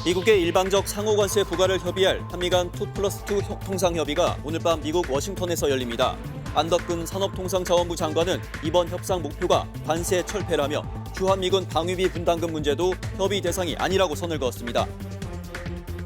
미국의 일방적 상호 관세 부과를 협의할 한미 간 2+2 통상협의가 오늘 밤 미국 워싱턴에서 열립니다. 안덕근 산업통상자원부 장관은 이번 협상 목표가 관세 철폐라며 주한미군 방위비 분담금 문제도 협의 대상이 아니라고 선을 그었습니다.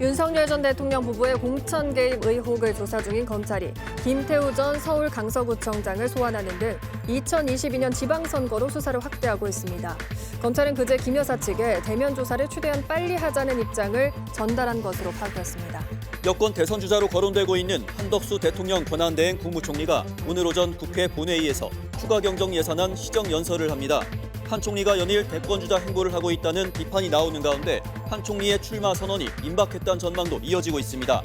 윤석열 전 대통령 부부의 공천 개입 의혹을 조사 중인 검찰이 김태우 전 서울 강서구청장을 소환하는 등 2022년 지방선거로 수사를 확대하고 있습니다. 검찰은 그제 김 여사 측에 대면 조사를 최대한 빨리 하자는 입장을 전달한 것으로 파악됐습니다. 여권 대선 주자로 거론되고 있는 한덕수 대통령 권한대행 국무총리가 오늘 오전 국회 본회의에서 추가 경정 예산안 시정 연설을 합니다. 한 총리가 연일 대권주자 행보를 하고 있다는 비판이 나오는 가운데 한 총리의 출마 선언이 임박했다는 전망도 이어지고 있습니다.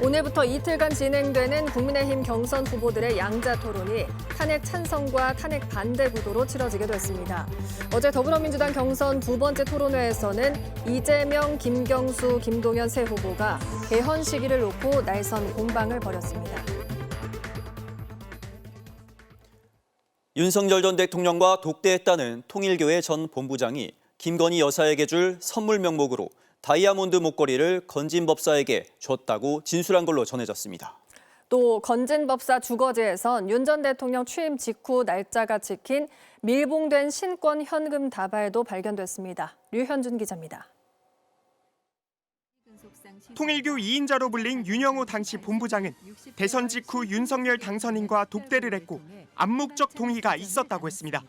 오늘부터 이틀간 진행되는 국민의힘 경선 후보들의 양자 토론이 탄핵 찬성과 탄핵 반대 구도로 치러지게 됐습니다. 어제 더불어민주당 경선 두 번째 토론회에서는 이재명, 김경수, 김동연 세 후보가 개헌 시기를 놓고 날선 공방을 벌였습니다. 윤석열 전 대통령과 독대했다는 통일교회 전 본부장이 김건희 여사에게 줄 선물 명목으로 다이아몬드 목걸이를 건진 법사에게 줬다고 진술한 걸로 전해졌습니다. 또 건진 법사 주거지에선 윤 전 대통령 취임 직후 날짜가 찍힌 밀봉된 신권 현금 다발도 발견됐습니다. 류현준 기자입니다. 통일교 2인자로 불린 윤영호 당시 본부장은 대선 직후 윤석열 당선인과 독대를 했고 암묵적 동의가 있었다고 했습니다.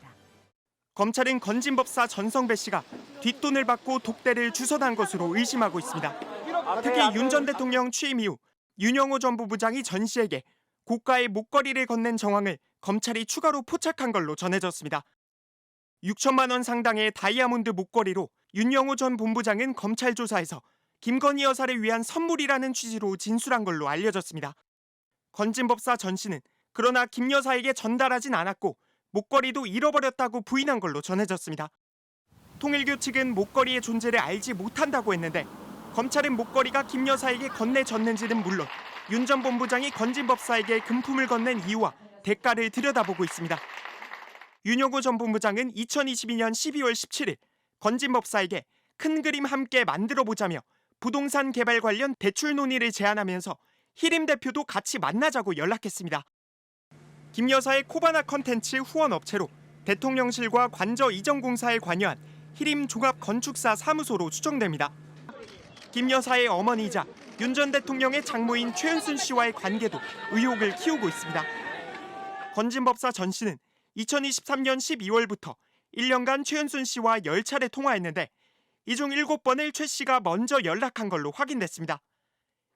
검찰은 건진 법사 전성배 씨가 뒷돈을 받고 독대를 주선한 것으로 의심하고 있습니다. 특히 윤 전 대통령 취임 이후 윤영호 전 부부장이 전 씨에게 고가의 목걸이를 건넨 정황을 검찰이 추가로 포착한 걸로 전해졌습니다. 6천만 원 상당의 다이아몬드 목걸이로 윤영호 전 본부장은 검찰 조사에서 김건희 여사를 위한 선물이라는 취지로 진술한 걸로 알려졌습니다. 건진 법사 전 씨는 그러나 김 여사에게 전달하진 않았고 목걸이도 잃어버렸다고 부인한 걸로 전해졌습니다. 통일교 측은 목걸이의 존재를 알지 못한다고 했는데 검찰은 목걸이가 김 여사에게 건네졌는지는 물론 윤 전 본부장이 건진 법사에게 금품을 건넨 이유와 대가를 들여다보고 있습니다. 윤영호 전 본부장은 2022년 12월 17일 건진 법사에게 큰 그림 함께 만들어보자며 부동산 개발 관련 대출 논의를 제안하면서 히림 대표도 같이 만나자고 연락했습니다. 김 여사의 코바나 컨텐츠 후원 업체로 대통령실과 관저 이전 공사에 관여한 히림 종합건축사 사무소로 추정됩니다. 김 여사의 어머니이자 윤 전 대통령의 장모인 최은순 씨와의 관계도 의혹을 키우고 있습니다. 건진 법사 전 씨는 2023년 12월부터 1년간 최은순 씨와 10차례 통화했는데 이 중 7번을 최 씨가 먼저 연락한 걸로 확인됐습니다.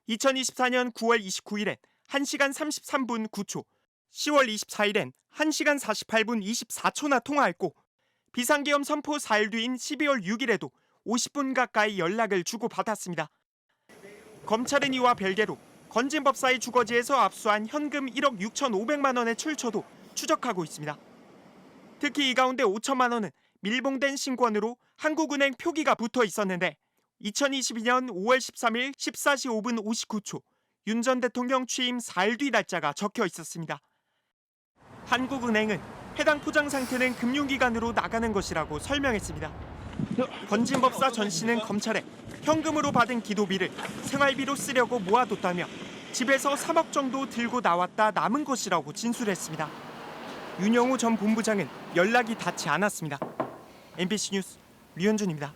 2024년 9월 29일엔 1시간 33분 9초, 10월 24일엔 1시간 48분 24초나 통화했고 비상계엄 선포 4일 뒤인 12월 6일에도 50분 가까이 연락을 주고받았습니다. 검찰은 이와 별개로 건진 법사의 주거지에서 압수한 현금 1억 6,500만 원의 출처도 추적하고 있습니다. 특히 이 가운데 5천만 원은 밀봉된 신권으로 한국은행 표기가 붙어 있었는데 2022년 5월 13일 14시 5분 59초 윤 전 대통령 취임 4일 뒤 날짜가 적혀 있었습니다. 한국은행은 해당 포장 상태는 금융기관으로 나가는 것이라고 설명했습니다. 건진 법사 전 씨는 검찰에 현금으로 받은 기도비를 생활비로 쓰려고 모아뒀다며 집에서 3억 정도 들고 나왔다 남은 것이라고 진술했습니다. 윤영호 전 본부장은 연락이 닿지 않았습니다. MBC 뉴스 류현준입니다.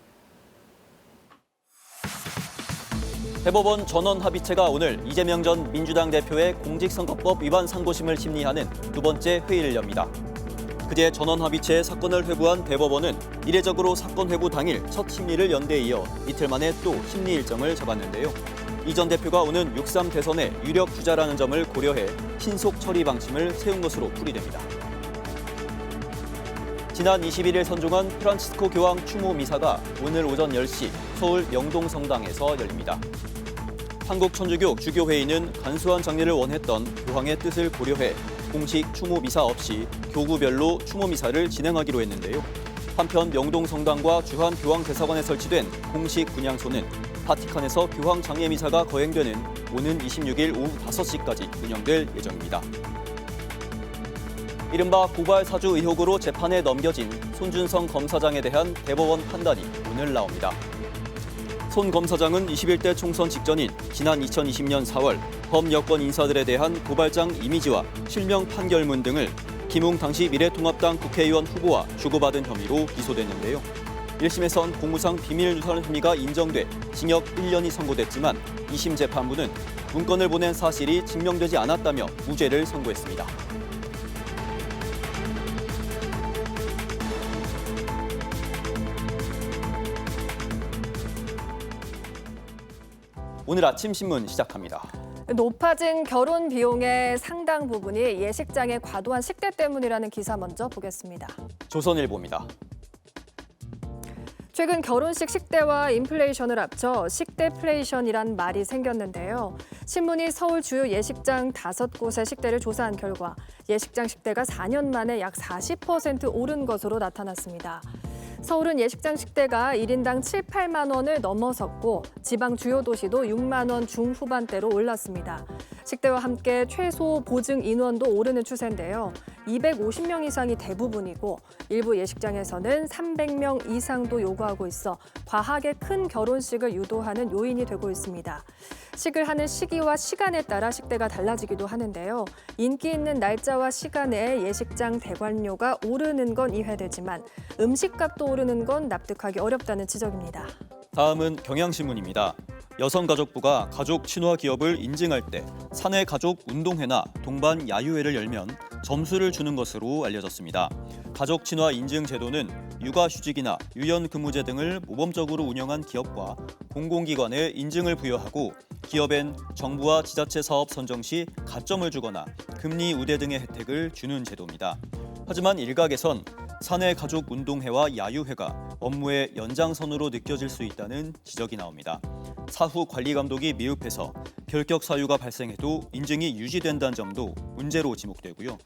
대법원 전원합의체가 오늘 이재명 전 민주당 대표의 공직선거법 위반 상고심을 심리하는 두 번째 회의를 엽니다. 그제 전원합의체의 사건을 회부한 대법원은 이례적으로 사건 회부 당일 첫 심리를 연 데 이어 이틀 만에 또 심리 일정을 잡았는데요. 이 전 대표가 오는 6.3 대선의 유력 주자라는 점을 고려해 신속 처리 방침을 세운 것으로 풀이됩니다. 지난 21일 선종한 프란치스코 교황 추모 미사가 오늘 오전 10시 서울 영동성당에서 열립니다. 한국천주교 주교회의는 간소한 장례를 원했던 교황의 뜻을 고려해 공식 추모 미사 없이 교구별로 추모 미사를 진행하기로 했는데요. 한편 영동성당과 주한 교황대사관에 설치된 공식 분향소는 바티칸에서 교황 장례 미사가 거행되는 오는 26일 오후 5시까지 운영될 예정입니다. 이른바 고발 사주 의혹으로 재판에 넘겨진 손준성 검사장에 대한 대법원 판단이 오늘 나옵니다. 손 검사장은 21대 총선 직전인 지난 2020년 4월 범 여권 인사들에 대한 고발장 이미지와 실명 판결문 등을 김웅 당시 미래통합당 국회의원 후보와 주고받은 혐의로 기소됐는데요. 1심에선 공무상 비밀 누설 혐의가 인정돼 징역 1년이 선고됐지만 2심 재판부는 문건을 보낸 사실이 증명되지 않았다며 무죄를 선고했습니다. 오늘 아침 신문 시작합니다. 높아진 결혼 비용의 상당 부분이 예식장의 과도한 식대 때문이라는 기사 먼저 보겠습니다. 조선일보입니다. 최근 결혼식 식대와 인플레이션을 합쳐 식대플레이션이란 말이 생겼는데요. 신문이 서울 주요 예식장 5곳의 식대를 조사한 결과 예식장 식대가 4년 만에 약 40% 오른 것으로 나타났습니다. 서울은 예식장 식대가 1인당 7, 8만 원을 넘어섰고 지방 주요 도시도 6만 원 중후반대로 올랐습니다. 식대와 함께 최소 보증 인원도 오르는 추세인데요. 250명 이상이 대부분이고 일부 예식장에서는 300명 이상도 요구하고 있어 과하게 큰 결혼식을 유도하는 요인이 되고 있습니다. 식을 하는 시기와 시간에 따라 식대가 달라지기도 하는데요. 인기 있는 날짜와 시간에 예식장 대관료가 오르는 건 이해되지만 음식값도 오르는 건 납득하기 어렵다는 지적입니다. 다음은 경향신문입니다. 여성가족부가 가족 친화 기업을 인증할 때 사내 가족 운동회나 동반 야유회를 열면 점수를 주는 것으로 알려졌습니다. 가족 친화 인증 제도는 육아휴직이나 유연근무제 등을 모범적으로 운영한 기업과 공공기관에 인증을 부여하고 기업엔 정부와 지자체 사업 선정 시 가점을 주거나 금리 우대 등의 혜택을 주는 제도입니다. 하지만 일각에선 사내 가족 운동회와 야유회가 업무의 연장선으로 느껴질 수 있다는 지적이 나옵니다. 사후 관리 감독이 미흡해서 결격 사유가 발생해도 인증이 유지된다는 점도 문제로 지목되고요.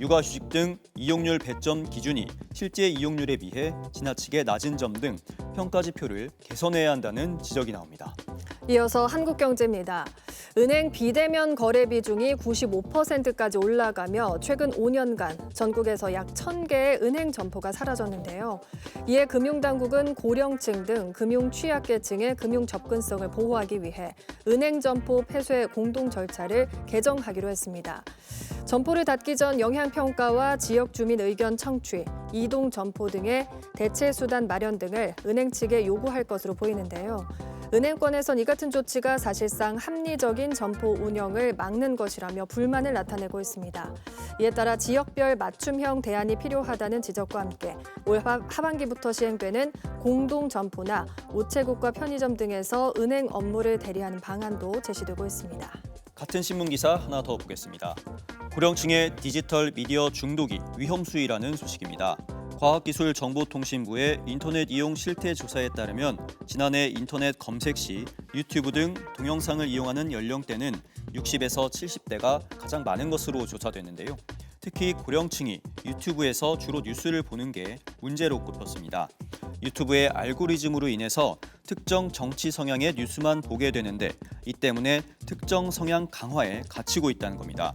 육아휴직 등 이용률 배점 기준이 실제 이용률에 비해 지나치게 낮은 점 등 평가 지표를 개선해야 한다는 지적이 나옵니다. 이어서 한국경제입니다. 은행 비대면 거래 비중이 95%까지 올라가며 최근 5년간 전국에서 약 1,000개의 은행 점포가 사라졌는데요. 이에 금융당국은 고령층 등 금융 취약계층의 금융 접근성을 보호하기 위해 은행 점포 폐쇄 공동 절차를 개정하기로 했습니다. 점포를 닫기 전 영향평가와 지역 주민 의견 청취, 이동 점포 등의 대체 수단 마련 등을 은행 측에 요구할 것으로 보이는데요. 은행권에선 이 같은 조치가 사실상 합리적인 점포 운영을 막는 것이라며 불만을 나타내고 있습니다. 이에 따라 지역별 맞춤형 대안이 필요하다는 지적과 함께 올 하반기부터 시행되는 공동 점포나 우체국과 편의점 등에서 은행 업무를 대리하는 방안도 제시되고 있습니다. 같은 신문 기사 하나 더 보겠습니다. 고령층의 디지털 미디어 중독이 위험수위라는 소식입니다. 과학기술정보통신부의 인터넷 이용 실태 조사에 따르면 지난해 인터넷 검색 시 유튜브 등 동영상을 이용하는 연령대는 60에서 70대가 가장 많은 것으로 조사됐는데요. 특히 고령층이 유튜브에서 주로 뉴스를 보는 게 문제로 꼽혔습니다. 유튜브의 알고리즘으로 인해서 특정 정치 성향의 뉴스만 보게 되는데 이 때문에 특정 성향 강화에 갇히고 있다는 겁니다.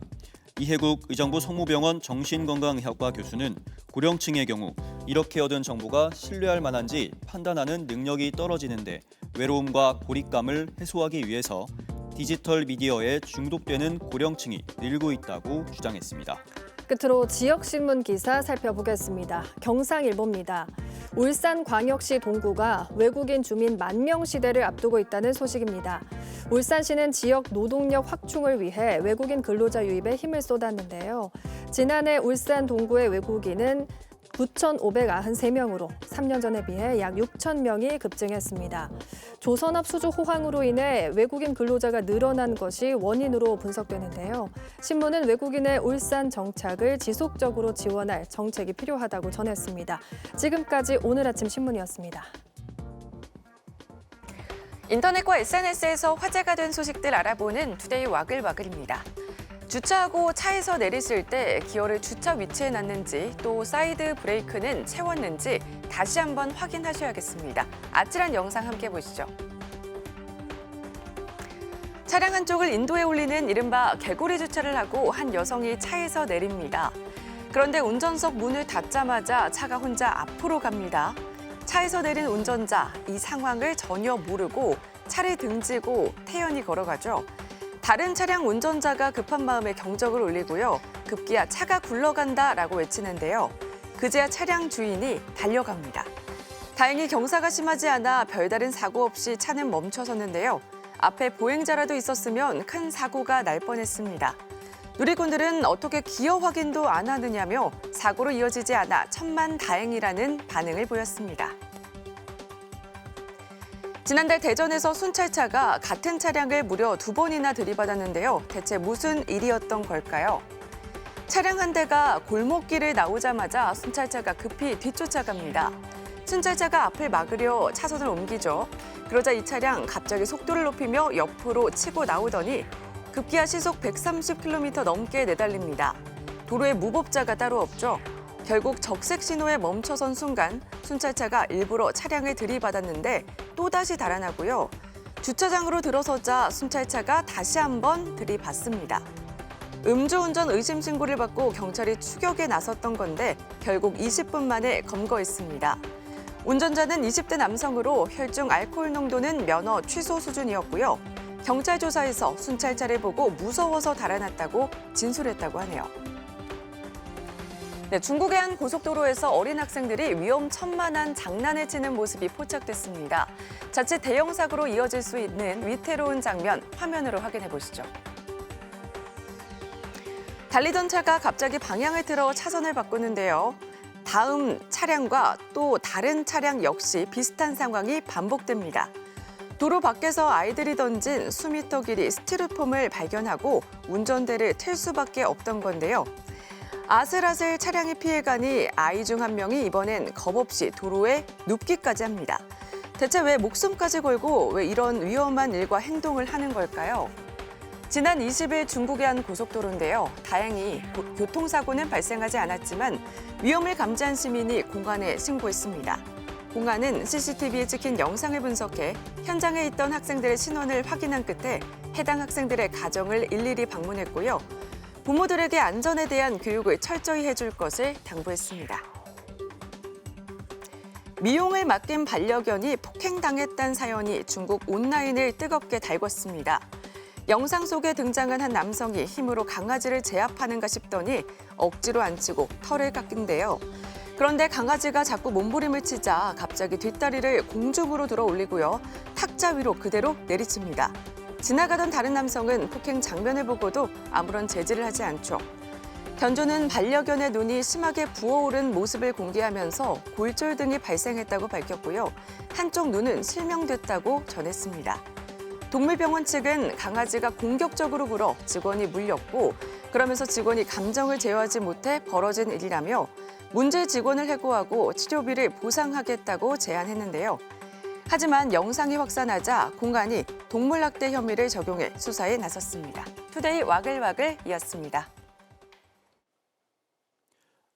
이해국 의정부 성모병원 정신건강의학과 교수는 고령층의 경우 이렇게 얻은 정보가 신뢰할 만한지 판단하는 능력이 떨어지는데 외로움과 고립감을 해소하기 위해서 디지털 미디어에 중독되는 고령층이 늘고 있다고 주장했습니다. 끝으로 지역신문 기사 살펴보겠습니다. 경상일보입니다. 울산광역시 동구가 외국인 주민 10,000명 시대를 앞두고 있다는 소식입니다. 울산시는 지역 노동력 확충을 위해 외국인 근로자 유입에 힘을 쏟았는데요. 지난해 울산 동구의 외국인은 9,593명으로 3년 전에 비해 약 6,000명이 급증했습니다. 조선업 수주 호황으로 인해 외국인 근로자가 늘어난 것이 원인으로 분석되는데요. 신문은 외국인의 울산 정착을 지속적으로 지원할 정책이 필요하다고 전했습니다. 지금까지 오늘 아침 신문이었습니다. 인터넷과 SNS에서 화제가 된 소식들 알아보는 투데이 와글와글입니다. 주차하고 차에서 내리실 때 기어를 주차 위치에 놨는지 또 사이드 브레이크는 채웠는지 다시 한번 확인하셔야겠습니다. 아찔한 영상 함께 보시죠. 차량 한쪽을 인도에 올리는 이른바 개구리 주차를 하고 한 여성이 차에서 내립니다. 그런데 운전석 문을 닫자마자 차가 혼자 앞으로 갑니다. 차에서 내린 운전자, 이 상황을 전혀 모르고 차를 등지고 태연히 걸어가죠. 다른 차량 운전자가 급한 마음에 경적을 울리고요. 급기야 차가 굴러간다라고 외치는데요. 그제야 차량 주인이 달려갑니다. 다행히 경사가 심하지 않아 별다른 사고 없이 차는 멈춰섰는데요. 앞에 보행자라도 있었으면 큰 사고가 날 뻔했습니다. 누리꾼들은 어떻게 기어 확인도 안 하느냐며 사고로 이어지지 않아 천만다행이라는 반응을 보였습니다. 지난달 대전에서 순찰차가 같은 차량을 무려 2번이나 들이받았는데요. 대체 무슨 일이었던 걸까요? 차량 한 대가 골목길을 나오자마자 순찰차가 급히 뒤쫓아갑니다. 순찰차가 앞을 막으려 차선을 옮기죠. 그러자 이 차량 갑자기 속도를 높이며 옆으로 치고 나오더니 급기야 시속 130km 넘게 내달립니다. 도로에 무법자가 따로 없죠. 결국 적색 신호에 멈춰선 순간 순찰차가 일부러 차량을 들이받았는데 또다시 달아나고요. 주차장으로 들어서자 순찰차가 다시 한번 들이받습니다. 음주운전 의심 신고를 받고 경찰이 추격에 나섰던 건데 결국 20분 만에 검거했습니다. 운전자는 20대 남성으로 혈중 알코올 농도는 면허 취소 수준이었고요. 경찰 조사에서 순찰차를 보고 무서워서 달아났다고 진술했다고 하네요. 네, 중국의 한 고속도로에서 어린 학생들이 위험천만한 장난을 치는 모습이 포착됐습니다. 자칫 대형 사고로 이어질 수 있는 위태로운 장면 화면으로 확인해 보시죠. 달리던 차가 갑자기 방향을 틀어 차선을 바꾸는데요. 다음 차량과 또 다른 차량 역시 비슷한 상황이 반복됩니다. 도로 밖에서 아이들이 던진 수미터 길이 스티로폼을 발견하고 운전대를 틀 수밖에 없던 건데요. 아슬아슬 차량이 피해가니 아이 중 한 명이 이번엔 겁없이 도로에 눕기까지 합니다. 대체 왜 목숨까지 걸고 왜 이런 위험한 일과 행동을 하는 걸까요? 지난 20일 중국의 한 고속도로인데요. 다행히 교통사고는 발생하지 않았지만 위험을 감지한 시민이 공안에 신고했습니다. 공안은 CCTV에 찍힌 영상을 분석해 현장에 있던 학생들의 신원을 확인한 끝에 해당 학생들의 가정을 일일이 방문했고요. 부모들에게 안전에 대한 교육을 철저히 해줄 것을 당부했습니다. 미용을 맡긴 반려견이 폭행당했다는 사연이 중국 온라인을 뜨겁게 달궜습니다. 영상 속에 등장한 한 남성이 힘으로 강아지를 제압하는가 싶더니 억지로 앉히고 털을 깎인데요. 그런데 강아지가 자꾸 몸부림을 치자 갑자기 뒷다리를 공중으로 들어 올리고요. 탁자 위로 그대로 내리칩니다. 지나가던 다른 남성은 폭행 장면을 보고도 아무런 제지를 하지 않죠. 견주는 반려견의 눈이 심하게 부어오른 모습을 공개하면서 골절 등이 발생했다고 밝혔고요. 한쪽 눈은 실명됐다고 전했습니다. 동물병원 측은 강아지가 공격적으로 굴어 직원이 물렸고 그러면서 직원이 감정을 제어하지 못해 벌어진 일이라며 문제 직원을 해고하고 치료비를 보상하겠다고 제안했는데요. 하지만 영상이 확산하자 공안이 동물학대 혐의를 적용해 수사에 나섰습니다. 투데이 와글와글이었습니다.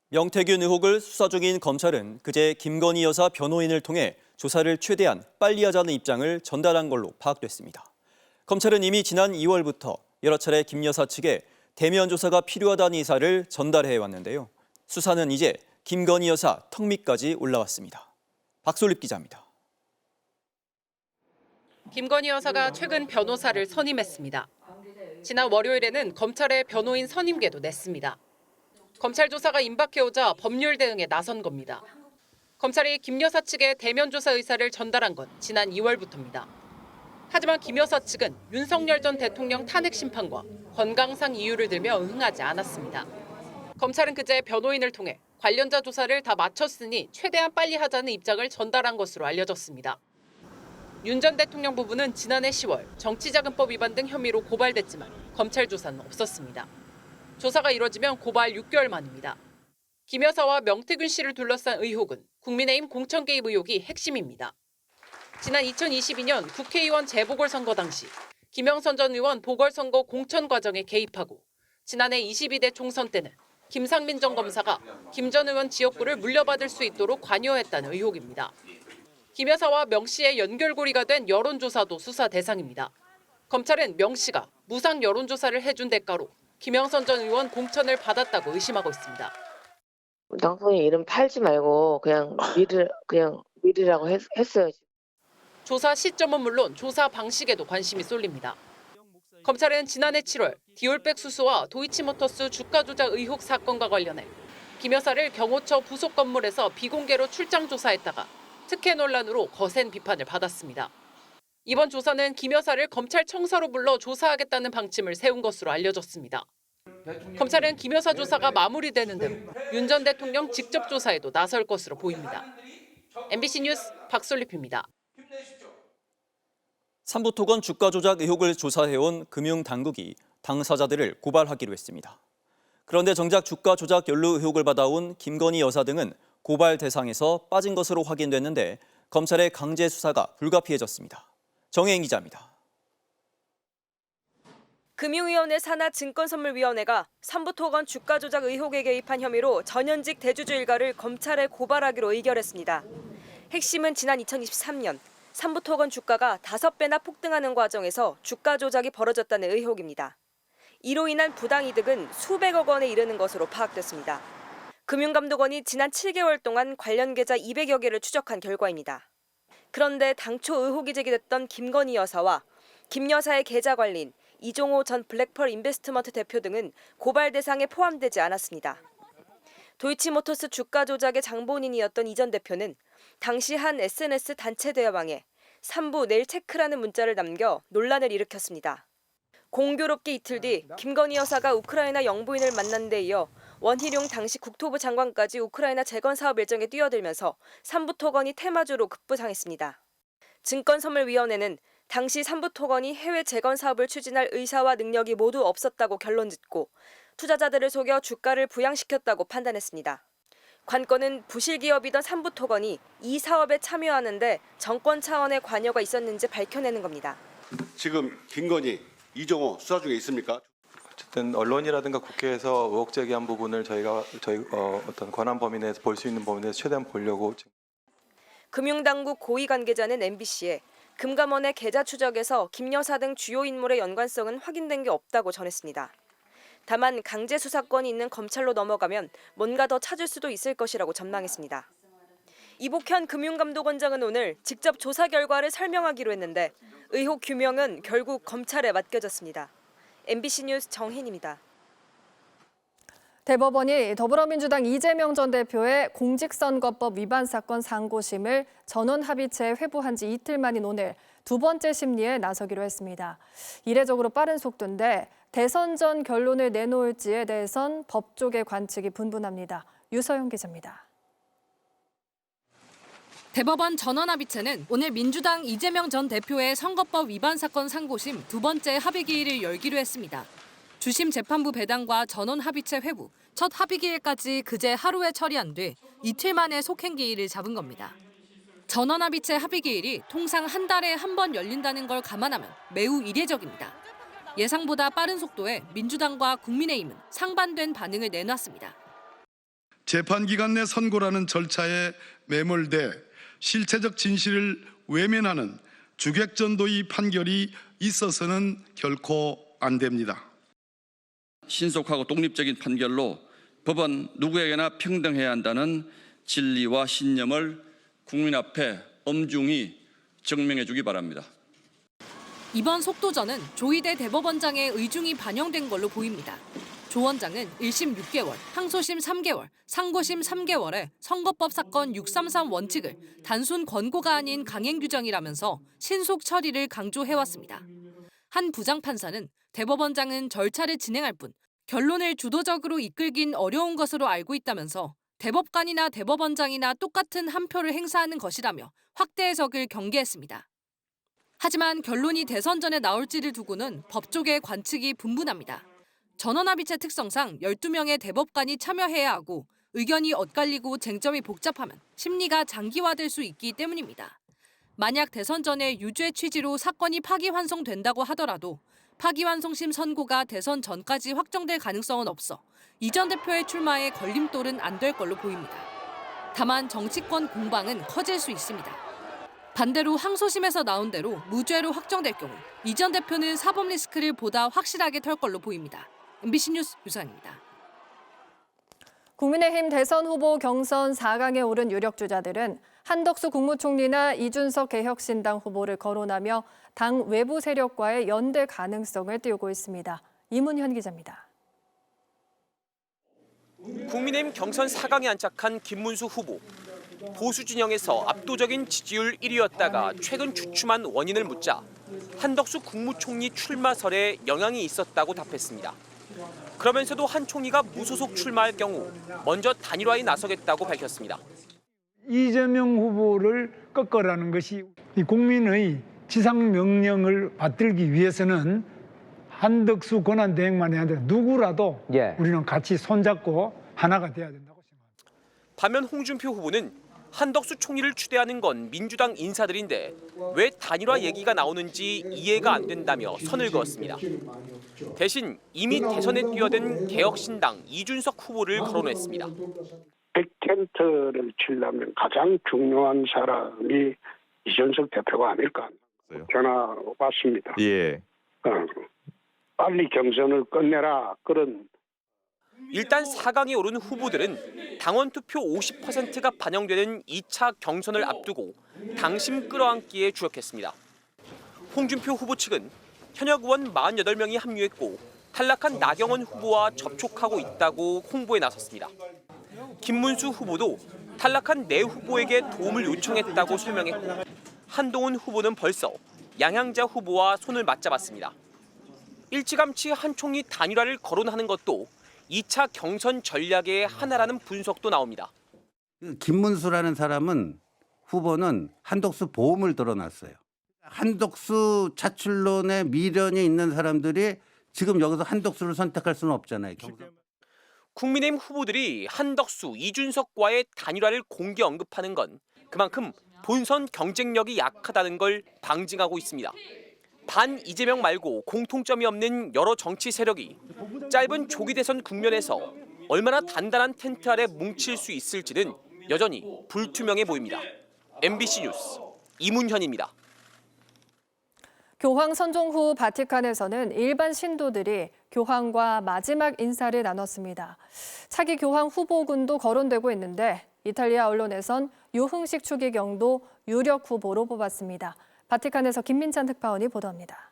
명태균 의혹을 수사 중인 검찰은 그제 김건희 여사 변호인을 통해 조사를 최대한 빨리 하자는 입장을 전달한 걸로 파악됐습니다. 검찰은 이미 지난 2월부터 여러 차례 김 여사 측에 대면 조사가 필요하다는 의사를 전달해왔는데요. 수사는 이제 김건희 여사 턱밑까지 올라왔습니다. 박솔립 기자입니다. 김건희 여사가 최근 변호사를 선임했습니다. 지난 월요일에는 검찰의 변호인 선임계도 냈습니다. 검찰 조사가 임박해오자 법률 대응에 나선 겁니다. 검찰이 김 여사 측에 대면 조사 의사를 전달한 건 지난 2월부터입니다. 하지만 김 여사 측은 윤석열 전 대통령 탄핵 심판과 건강상 이유를 들며 응하지 않았습니다. 검찰은 그제 변호인을 통해 관련자 조사를 다 마쳤으니 최대한 빨리 하자는 입장을 전달한 것으로 알려졌습니다. 윤 전 대통령 부부는 지난해 10월 정치자금법 위반 등 혐의로 고발됐지만 검찰 조사는 없었습니다. 조사가 이뤄지면 고발 6개월 만입니다. 김 여사와 명태균 씨를 둘러싼 의혹은 국민의힘 공천 개입 의혹이 핵심입니다. 지난 2022년 국회의원 재보궐선거 당시 김영선 전 의원 보궐선거 공천 과정에 개입하고 지난해 22대 총선 때는 김상민 전 검사가 김 전 의원 지역구를 물려받을 수 있도록 관여했다는 의혹입니다. 김 여사와 명 씨의 연결고리가 된 여론조사도 수사 대상입니다. 검찰은 명 씨가 무상 여론조사를 해준 대가로 김영선 전 의원 공천을 받았다고 의심하고 있습니다. 당선인 이름 팔지 말고 그냥 일이라고 했어요. 조사 시점은 물론 조사 방식에도 관심이 쏠립니다. 검찰은 지난해 7월 디올백 수수와 도이치모터스 주가 조작 의혹 사건과 관련해 김 여사를 경호처 부속 건물에서 비공개로 출장 조사했다가 특혜 논란으로 거센 비판을 받았습니다. 이번 조사는 김 여사를 검찰 청사로 불러 조사하겠다는 방침을 세운 것으로 알려졌습니다. 검찰은 김 여사 조사가 마무리되는 대로 윤 전 대통령 직접 조사에도 나설 것으로 보입니다. MBC 뉴스 박솔립입니다. 삼부토건 주가 조작 의혹을 조사해온 금융당국이 당사자들을 고발하기로 했습니다. 그런데 정작 주가 조작 연루 의혹을 받아온 김건희 여사 등은 고발 대상에서 빠진 것으로 확인됐는데 검찰의 강제 수사가 불가피해졌습니다. 정혜인 기자입니다. 금융위원회 산하 증권선물위원회가 삼부토건 주가 조작 의혹에 개입한 혐의로 전현직 대주주 일가를 검찰에 고발하기로 의결했습니다. 핵심은 지난 2023년 삼부토건 주가가 5배나 폭등하는 과정에서 주가 조작이 벌어졌다는 의혹입니다. 이로 인한 부당이득은 수백억 원에 이르는 것으로 파악됐습니다. 금융감독원이 지난 7개월 동안 관련 계좌 200여 개를 추적한 결과입니다. 그런데 당초 의혹이 제기됐던 김건희 여사와 김 여사의 계좌 관리인 이종호 전 블랙펄 인베스트먼트 대표 등은 고발 대상에 포함되지 않았습니다. 도이치모터스 주가 조작의 장본인이었던 이 전 대표는 당시 한 SNS 단체 대화방에 3부 내일 체크라는 문자를 남겨 논란을 일으켰습니다. 공교롭게 이틀 뒤 김건희 여사가 우크라이나 영부인을 만난 데 이어 원희룡 당시 국토부 장관까지 우크라이나 재건 사업 일정에 뛰어들면서 삼부토건이 테마주로 급부상했습니다. 증권선물위원회는 당시 삼부토건이 해외 재건 사업을 추진할 의사와 능력이 모두 없었다고 결론짓고 투자자들을 속여 주가를 부양시켰다고 판단했습니다. 관건은 부실 기업이던 삼부토건이 이 사업에 참여하는데 정권 차원의 관여가 있었는지 밝혀내는 겁니다. 지금 김건희, 이종호 수사 중에 있습니까? 어쨌든 언론이라든가 국회에서 의혹 제기한 부분을 저희 어떤 권한 범위 내에서 볼 수 있는 범위 내에서 최대한 보려고. 금융당국 고위 관계자는 MBC에 금감원의 계좌 추적에서 김 여사 등 주요 인물의 연관성은 확인된 게 없다고 전했습니다. 다만 강제 수사권이 있는 검찰로 넘어가면 뭔가 더 찾을 수도 있을 것이라고 전망했습니다. 이복현 금융감독원장은 오늘 직접 조사 결과를 설명하기로 했는데 의혹 규명은 결국 검찰에 맡겨졌습니다. MBC 뉴스 정혜인입니다. 대법원이 더불어민주당 이재명 전 대표의 공직선거법 위반 사건 상고심을 전원합의체에 회부한 지 이틀 만인 오늘 두 번째 심리에 나서기로 했습니다. 이례적으로 빠른 속도인데 대선 전 결론을 내놓을지에 대해선 법조계 관측이 분분합니다. 유서영 기자입니다. 대법원 전원합의체는 오늘 민주당 이재명 전 대표의 선거법 위반 사건 상고심 두 번째 합의기일을 열기로 했습니다. 주심 재판부 배당과 전원합의체 회부, 첫 합의기일까지 그제 하루에 처리한 뒤 이틀 만에 속행기일을 잡은 겁니다. 전원합의체 합의기일이 통상 한 달에 한 번 열린다는 걸 감안하면 매우 이례적입니다. 예상보다 빠른 속도에 민주당과 국민의힘은 상반된 반응을 내놨습니다. 재판기간 내 선고라는 절차에 매몰돼 실체적 진실을 외면하는 주객전도의 판결이 있어서는 결코 안 됩니다. 신속하고 독립적인 판결로 법은 누구에게나 평등해야 한다는 진리와 신념을 국민 앞에 엄중히 증명해 주기 바랍니다. 이번 속도전은 조희대 대법원장의 의중이 반영된 걸로 보입니다. 조 원장은 1심 6개월, 항소심 3개월, 상고심 3개월에 선거법 사건 633 원칙을 단순 권고가 아닌 강행 규정이라면서 신속 처리를 강조해왔습니다. 한 부장판사는 대법원장은 절차를 진행할 뿐 결론을 주도적으로 이끌긴 어려운 것으로 알고 있다면서 대법관이나 대법원장이나 똑같은 한 표를 행사하는 것이라며 확대 해석을 경계했습니다. 하지만 결론이 대선 전에 나올지를 두고는 법조계의 관측이 분분합니다. 전원합의체 특성상 12명의 대법관이 참여해야 하고 의견이 엇갈리고 쟁점이 복잡하면 심리가 장기화될 수 있기 때문입니다. 만약 대선 전에 유죄 취지로 사건이 파기환송된다고 하더라도 파기환송심 선고가 대선 전까지 확정될 가능성은 없어 이 전 대표의 출마에 걸림돌은 안 될 걸로 보입니다. 다만 정치권 공방은 커질 수 있습니다. 반대로 항소심에서 나온 대로 무죄로 확정될 경우 이 전 대표는 사법 리스크를 보다 확실하게 털 걸로 보입니다. MBC 뉴스 유상입니다. 국민의힘 대선 후보 경선 4강에 오른 유력 주자들은 한덕수 국무총리나 이준석 개혁신당 후보를 거론하며 당 외부 세력과의 연대 가능성을 띄우고 있습니다. 이문현 기자입니다. 국민의힘 경선 4강에 안착한 김문수 후보. 보수 진영에서 압도적인 지지율 1위였다가 최근 주춤한 원인을 묻자 한덕수 국무총리 출마설에 영향이 있었다고 답했습니다. 그러면서도 한 총리가 무소속 출마할 경우 먼저 단일화에 나서겠다고 밝혔습니다. 이재명 후보를 꺾으라는 것이 국민의 지상 명령을 받들기 위해서는 한덕수 권한대행만이 아니라 누구라도 우리는 같이 손잡고 하나가 돼야 된다고 생각합니다. 반면 홍준표 후보는 한덕수 총리를 추대하는 건 민주당 인사들인데 왜 단일화 얘기가 나오는지 이해가 안 된다며 선을 그었습니다. 대신 이미 대선에 뛰어든 개혁신당 이준석 후보를 거론했습니다. 백텐트를 치려면 가장 중요한 사람이 이준석 대표가 아닐까. 전화 왔습니다. 예. 빨리 경선을 끝내라 그런. 일단 4강에 오른 후보들은 당원 투표 50%가 반영되는 2차 경선을 앞두고 당심 끌어안기에 주력했습니다. 홍준표 후보 측은 현역 의원 48명이 합류했고 탈락한 나경원 후보와 접촉하고 있다고 홍보에 나섰습니다. 김문수 후보도 탈락한 내 후보에게 도움을 요청했다고 설명했고 한동훈 후보는 벌써 양양자 후보와 손을 맞잡았습니다. 일찌감치 한 총리 단일화를 거론하는 것도 2차 경선 전략의 하나라는 분석도 나옵니다. 김문수라는 후보는 한덕수 보험을 들어놨어요. 한덕수 차출론에 미련이 있는 사람들이 지금 여기서 한덕수를 선택할 수는 없잖아요. 국민의힘 후보들이 한덕수, 이준석과의 단일화를 공개 언급하는 건 그만큼 본선 경쟁력이 약하다는 걸 방증하고 있습니다. 반 이재명 말고 공통점이 없는 여러 정치 세력이 짧은 조기 대선 국면에서 얼마나 단단한 텐트 아래 뭉칠 수 있을지는 여전히 불투명해 보입니다. MBC 뉴스 이문현입니다. 교황 선종 후 바티칸에서는 일반 신도들이 교황과 마지막 인사를 나눴습니다. 차기 교황 후보군도 거론되고 있는데 이탈리아 언론에선 유흥식 추기경도 유력 후보로 뽑았습니다. 바티칸에서 김민찬 특파원이 보도합니다.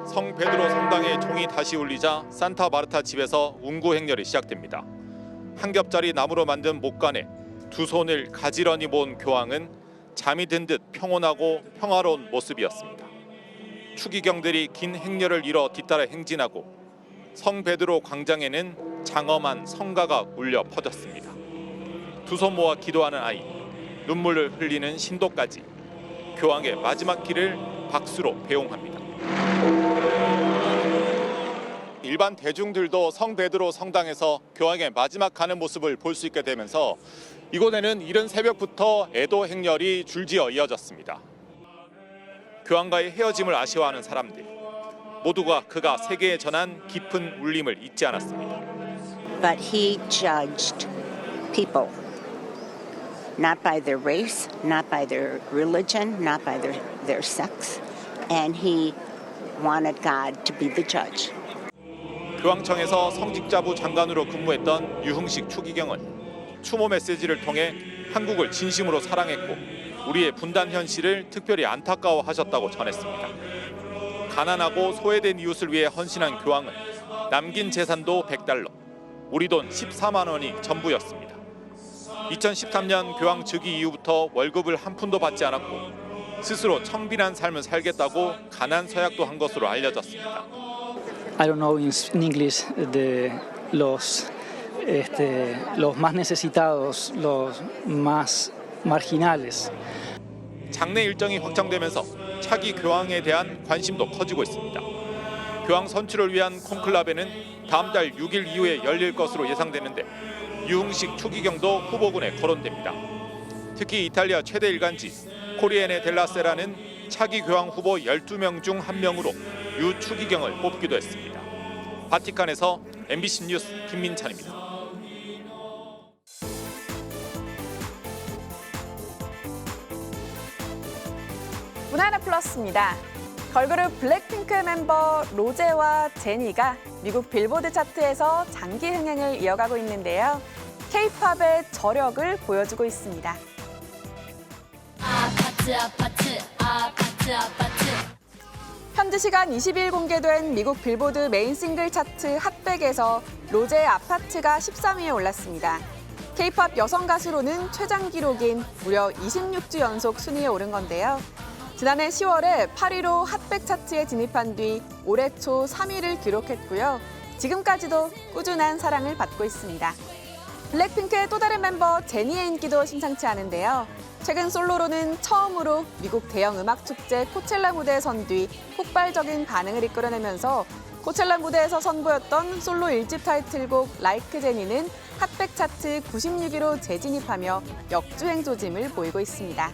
성 베드로 성당의 종이 다시 울리자 산타 마르타 집에서 운구 행렬이 시작됩니다. 한 겹짜리 나무로 만든 목관에 두 손을 가지런히 모은 교황은 잠이 든 듯 평온하고 평화로운 모습이었습니다. 추기경들이 긴 행렬을 이뤄 뒤따라 행진하고 성 베드로 광장에는 장엄한 성가가 울려 퍼졌습니다. 두 손 모아 기도하는 아이, 눈물을 흘리는 신도까지 교황의 마지막 길을 박수로 배웅합니다. 일반 대중들도 성 베드로 성당에서 교황의 마지막 가는 모습을 볼 수 있게 되면서 이곳에는 이른 새벽부터 애도 행렬이 줄지어 이어졌습니다. 교황과의 헤어짐을 아쉬워하는 사람들, 모두가 그가 세계에 전한 깊은 울림을 잊지 않았습니다. But he judged people, not by their race, not by their religion, not by their sex, and he wanted God to be the judge. 교황청에서 성직자부 장관으로 근무했던 유흥식 추기경은 추모 메시지를 통해 한국을 진심으로 사랑했고 우리의 분단 현실을 특별히 안타까워하셨다고 전했습니다. 가난하고 소외된 이웃을 위해 헌신한 교황은 남긴 재산도 $100, 우리 돈 14만 원이 전부였습니다. 2013년 교황 즉위 이후부터 월급을 한 푼도 받지 않았고 스스로 청빈한 삶을 살겠다고 가난 서약도 한 것으로 알려졌습니다. I don't know in English los más necesitados, los más marginales. 장례 일정이 확정되면서 차기 교황에 대한 관심도 커지고 있습니다. 교황 선출을 위한 콘클라베는 다음 달 6일 이후에 열릴 것으로 예상되는데 유흥식 추기경도 후보군에 거론됩니다. 특히 이탈리아 최대 일간지 코리에네 델라세라는 차기 교황 후보 12명 중 1명으로 유 추기경을 뽑기도 했습니다. 바티칸에서 MBC 뉴스 김민찬입니다. 문화나 플러스입니다. 걸그룹 블랙핑크의 멤버 로제와 제니가 미국 빌보드 차트에서 장기 흥행을 이어가고 있는데요. K-팝의 저력을 보여주고 있습니다. 현지 시간 20일 공개된 미국 빌보드 메인 싱글 차트 핫백에서 로제의 아파트가 13위에 올랐습니다. K-팝 여성 가수로는 최장 기록인 무려 26주 연속 순위에 오른 건데요. 지난해 10월에 8위로 핫백 차트에 진입한 뒤 올해 초 3위를 기록했고요. 지금까지도 꾸준한 사랑을 받고 있습니다. 블랙핑크의 또 다른 멤버 제니의 인기도 심상치 않은데요. 최근 솔로로는 처음으로 미국 대형 음악 축제 코첼라 무대에 선 뒤 폭발적인 반응을 이끌어내면서 코첼라 무대에서 선보였던 솔로 1집 타이틀곡 라이크 제니는 핫백 차트 96위로 재진입하며 역주행 조짐을 보이고 있습니다.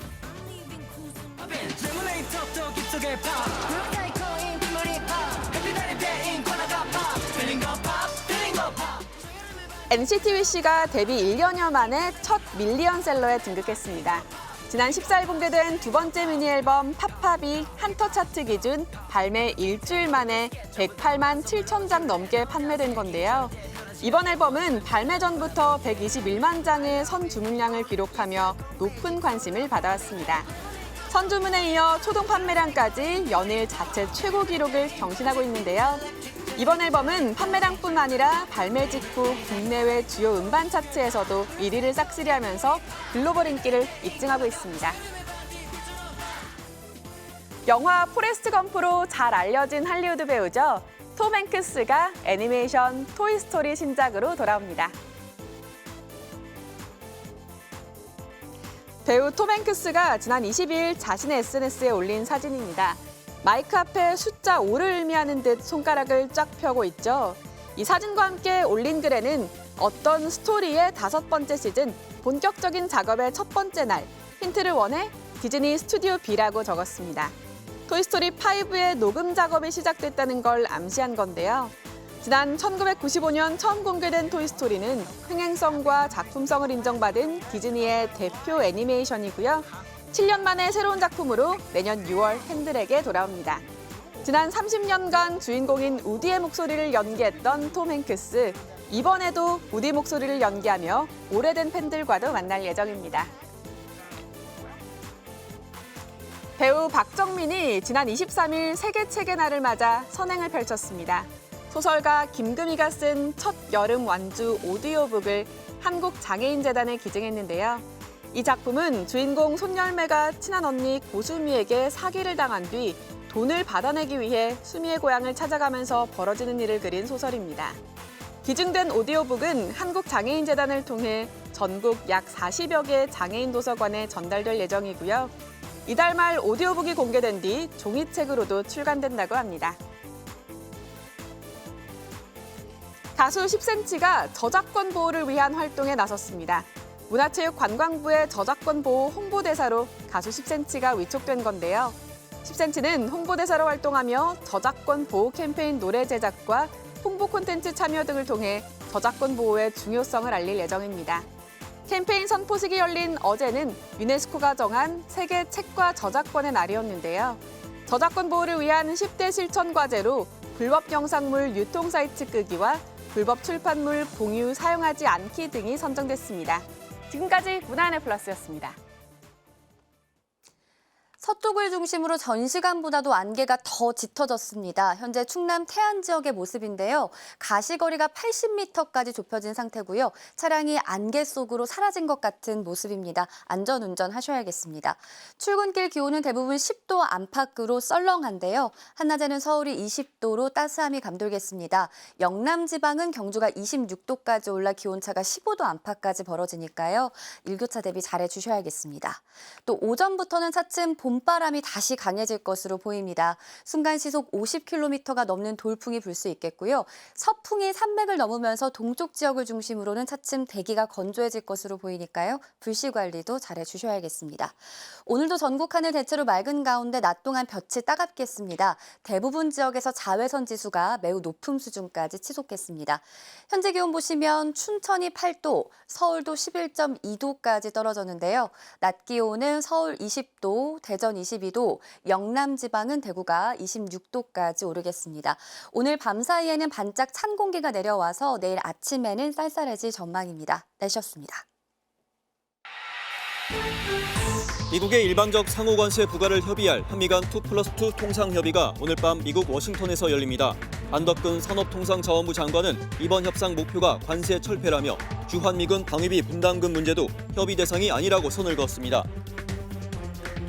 NCT 위시가 데뷔 1년여 만에 첫 밀리언셀러에 등극했습니다. 지난 14일 공개된 두 번째 미니 앨범 팝팝이 한터 차트 기준 발매 일주일 만에 108만 7천 장 넘게 판매된 건데요. 이번 앨범은 발매 전부터 121만 장의 선주문량을 기록하며 높은 관심을 받아왔습니다. 선주문에 이어 초동 판매량까지 연일 자체 최고 기록을 경신하고 있는데요. 이번 앨범은 판매량뿐 아니라 발매 직후 국내외 주요 음반 차트에서도 1위를 싹쓸이하면서 글로벌 인기를 입증하고 있습니다. 영화 포레스트 검프로 잘 알려진 할리우드 배우죠. 톰 행크스가 애니메이션 토이스토리 신작으로 돌아옵니다. 배우 톰 행크스가 지난 22일 자신의 SNS에 올린 사진입니다. 마이크 앞에 숫자 5를 의미하는 듯 손가락을 쫙 펴고 있죠. 이 사진과 함께 올린 글에는 어떤 스토리의 5번째 시즌, 본격적인 작업의 첫 번째 날, 힌트를 원해 디즈니 스튜디오 B라고 적었습니다. 토이스토리 5의 녹음 작업이 시작됐다는 걸 암시한 건데요. 지난 1995년 처음 공개된 토이스토리는 흥행성과 작품성을 인정받은 디즈니의 대표 애니메이션이고요. 7년 만에 새로운 작품으로 내년 6월 팬들에게 돌아옵니다. 지난 30년간 주인공인 우디의 목소리를 연기했던 톰 행크스, 이번에도 우디 목소리를 연기하며 오래된 팬들과도 만날 예정입니다. 배우 박정민이 지난 23일 세계 책의 날을 맞아 선행을 펼쳤습니다. 소설가 김금희가 쓴 첫 여름 완주 오디오북을 한국장애인재단에 기증했는데요. 이 작품은 주인공 손열매가 친한 언니 고수미에게 사기를 당한 뒤 돈을 받아내기 위해 수미의 고향을 찾아가면서 벌어지는 일을 그린 소설입니다. 기증된 오디오북은 한국장애인재단을 통해 전국 약 40여 개 장애인 도서관에 전달될 예정이고요. 이달 말 오디오북이 공개된 뒤 종이책으로도 출간된다고 합니다. 가수 10cm가 저작권 보호를 위한 활동에 나섰습니다. 문화체육관광부의 저작권 보호 홍보대사로 가수 10cm가 위촉된 건데요. 10cm는 홍보대사로 활동하며 저작권 보호 캠페인 노래 제작과 홍보 콘텐츠 참여 등을 통해 저작권 보호의 중요성을 알릴 예정입니다. 캠페인 선포식이 열린 어제는 유네스코가 정한 세계 책과 저작권의 날이었는데요. 저작권 보호를 위한 10대 실천 과제로 불법 영상물 유통 사이트 끄기와 불법 출판물 공유 사용하지 않기 등이 선정됐습니다. 지금까지 문화의 플러스였습니다. 서쪽을 중심으로 전 시간보다도 안개가 더 짙어졌습니다. 현재 충남 태안 지역의 모습인데요. 가시거리가 80m까지 좁혀진 상태고요. 차량이 안개 속으로 사라진 것 같은 모습입니다. 안전운전 하셔야겠습니다. 출근길 기온은 대부분 10도 안팎으로 썰렁한데요. 한낮에는 서울이 20도로 따스함이 감돌겠습니다. 영남 지방은 경주가 26도까지 올라 기온차가 15도 안팎까지 벌어지니까요. 일교차 대비 잘해 주셔야겠습니다. 또 오전부터는 차츰 봄바람이 다시 강해질 것으로 보입니다. 순간 시속 50km가 넘는 돌풍이 불 수 있겠고요. 서풍이 산맥을 넘으면서 동쪽 지역을 중심으로는 차츰 대기가 건조해질 것으로 보이니까요. 불씨 관리도 잘해 주셔야겠습니다. 오늘도 전국 하늘 대체로 맑은 가운데 낮 동안 볕이 따갑겠습니다. 대부분 지역에서 자외선 지수가 매우 높은 수준까지 치솟겠습니다. 현재 기온 보시면 춘천이 8도, 서울도 11.2도까지 떨어졌는데요. 낮 기온은 서울 20도, 대전 대전 22도, 영남 지방은 대구가 26도까지 오르겠습니다. 오늘 밤 사이에는 반짝 찬 공기가 내려와서 내일 아침에는 쌀쌀해질 전망입니다. 날씨였습니다. 미국의 일방적 상호 관세 부과를 협의할 한미 간 2+2 통상협의가 오늘 밤 미국 워싱턴에서 열립니다. 안덕근 산업통상자원부 장관은 이번 협상 목표가 관세 철폐라며 주한미군 방위비 분담금 문제도 협의 대상이 아니라고 선을 그었습니다.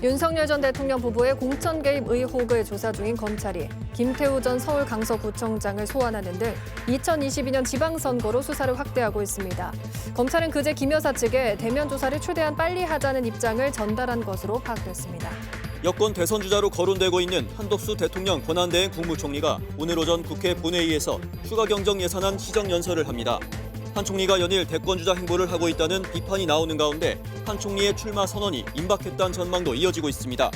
윤석열 전 대통령 부부의 공천 개입 의혹을 조사 중인 검찰이 김태우 전 서울 강서구청장을 소환하는 등 2022년 지방선거로 수사를 확대하고 있습니다. 검찰은 그제 김 여사 측에 대면 조사를 최대한 빨리 하자는 입장을 전달한 것으로 파악됐습니다. 여권 대선 주자로 거론되고 있는 한덕수 대통령 권한대행 국무총리가 오늘 오전 국회 본회의에서 추가 경정 예산안 시정연설을 합니다. 한 총리가 연일 대권주자 행보를 하고 있다는 비판이 나오는 가운데 한 총리의 출마 선언이 임박했다는 전망도 이어지고 있습니다.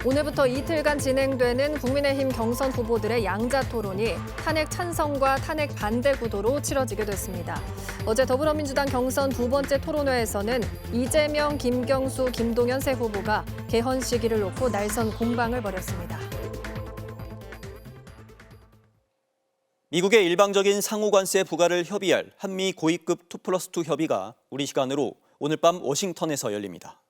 오늘부터 이틀간 진행되는 국민의힘 경선 후보들의 양자 토론이 탄핵 찬성과 탄핵 반대 구도로 치러지게 됐습니다. 어제 더불어민주당 경선 두 번째 토론회에서는 이재명, 김경수, 김동연 세 후보가 개헌 시기를 놓고 날선 공방을 벌였습니다. 미국의 일방적인 상호 관세 부과를 협의할 한미 고위급 2+2 협의가 우리 시간으로 오늘 밤 워싱턴에서 열립니다.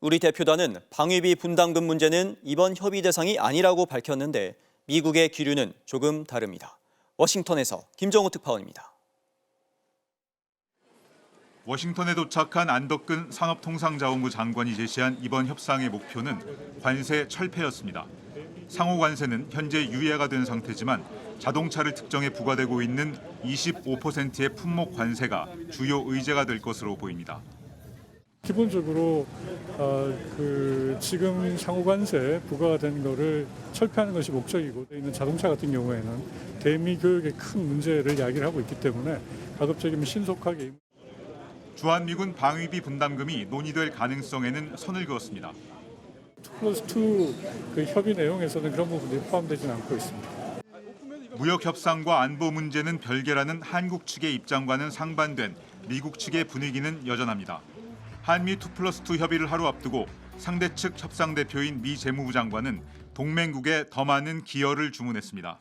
우리 대표단은 방위비 분담금 문제는 이번 협의 대상이 아니라고 밝혔는데 미국의 기류는 조금 다릅니다. 워싱턴에서 김정우 특파원입니다. 워싱턴에 도착한 안덕근 산업통상자원부 장관이 제시한 이번 협상의 목표는 관세 철폐였습니다. 상호 관세는 현재 유예가 된 상태지만 자동차를 특정해 부과되고 있는 25%의 품목 관세가 주요 의제가 될 것으로 보입니다. 기본적으로 지금 상호 관세 부과가 된 거를 철폐하는 것이 목적이고 있는 자동차 같은 경우에는 대미 교역의 큰 문제를 야기를 하고 있기 때문에 가급적이면 신속하게 주한미군 방위비 분담금이 논의될 가능성에는 선을 그었습니다. 2+2 그 협의 내용에서는 그런 부분이 포함되지는 않고 있습니다. 무역 협상과 안보 문제는 별개라는 한국 측의 입장과는 상반된 미국 측의 분위기는 여전합니다. 한미 2+2 협의를 하루 앞두고 상대 측 협상 대표인 미 재무부 장관은 동맹국에 더 많은 기여를 주문했습니다.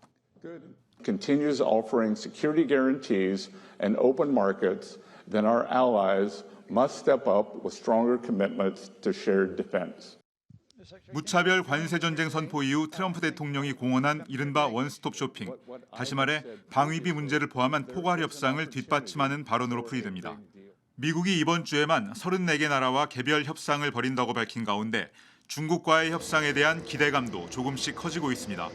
Continues offering security guarantees and open markets, then our allies must step up with stronger commitments to shared defense. 무차별 관세 전쟁 선포 이후 트럼프 대통령이 공언한 이른바 원스톱 쇼핑, 다시 말해 방위비 문제를 포함한 포괄 협상을 뒷받침하는 발언으로 풀이됩니다. 미국이 이번 주에만 34개 나라와 개별 협상을 벌인다고 밝힌 가운데 중국과의 협상에 대한 기대감도 조금씩 커지고 있습니다.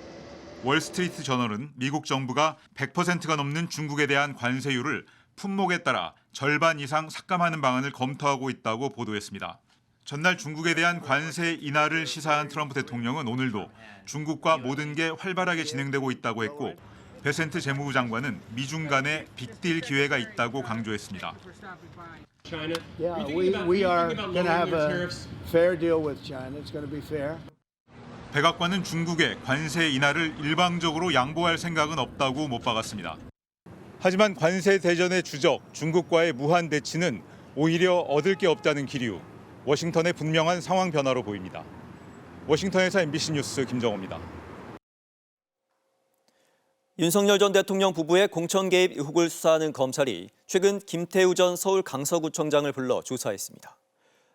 월스트리트 저널은 미국 정부가 100%가 넘는 중국에 대한 관세율을 품목에 따라 절반 이상 삭감하는 방안을 검토하고 있다고 보도했습니다. 전날 중국에 대한 관세 인하를 시사한 트럼프 대통령은 오늘도 중국과 모든 게 활발하게 진행되고 있다고 했고 베센트 재무부 장관은 미중 간에 빅딜 기회가 있다고 강조했습니다. 백악관은 중국의 관세 인하를 일방적으로 양보할 생각은 없다고 못 박았습니다. 하지만 관세 대전의 주적 중국과의 무한 대치는 오히려 얻을 게 없다는 기류. 워싱턴의 분명한 상황 변화로 보입니다. 워싱턴에서 MBC 뉴스 김정호입니다. 윤석열 전 대통령 부부의 공천 개입 의혹을 수사하는 검찰이 최근 김태우 전 서울 강서구청장을 불러 조사했습니다.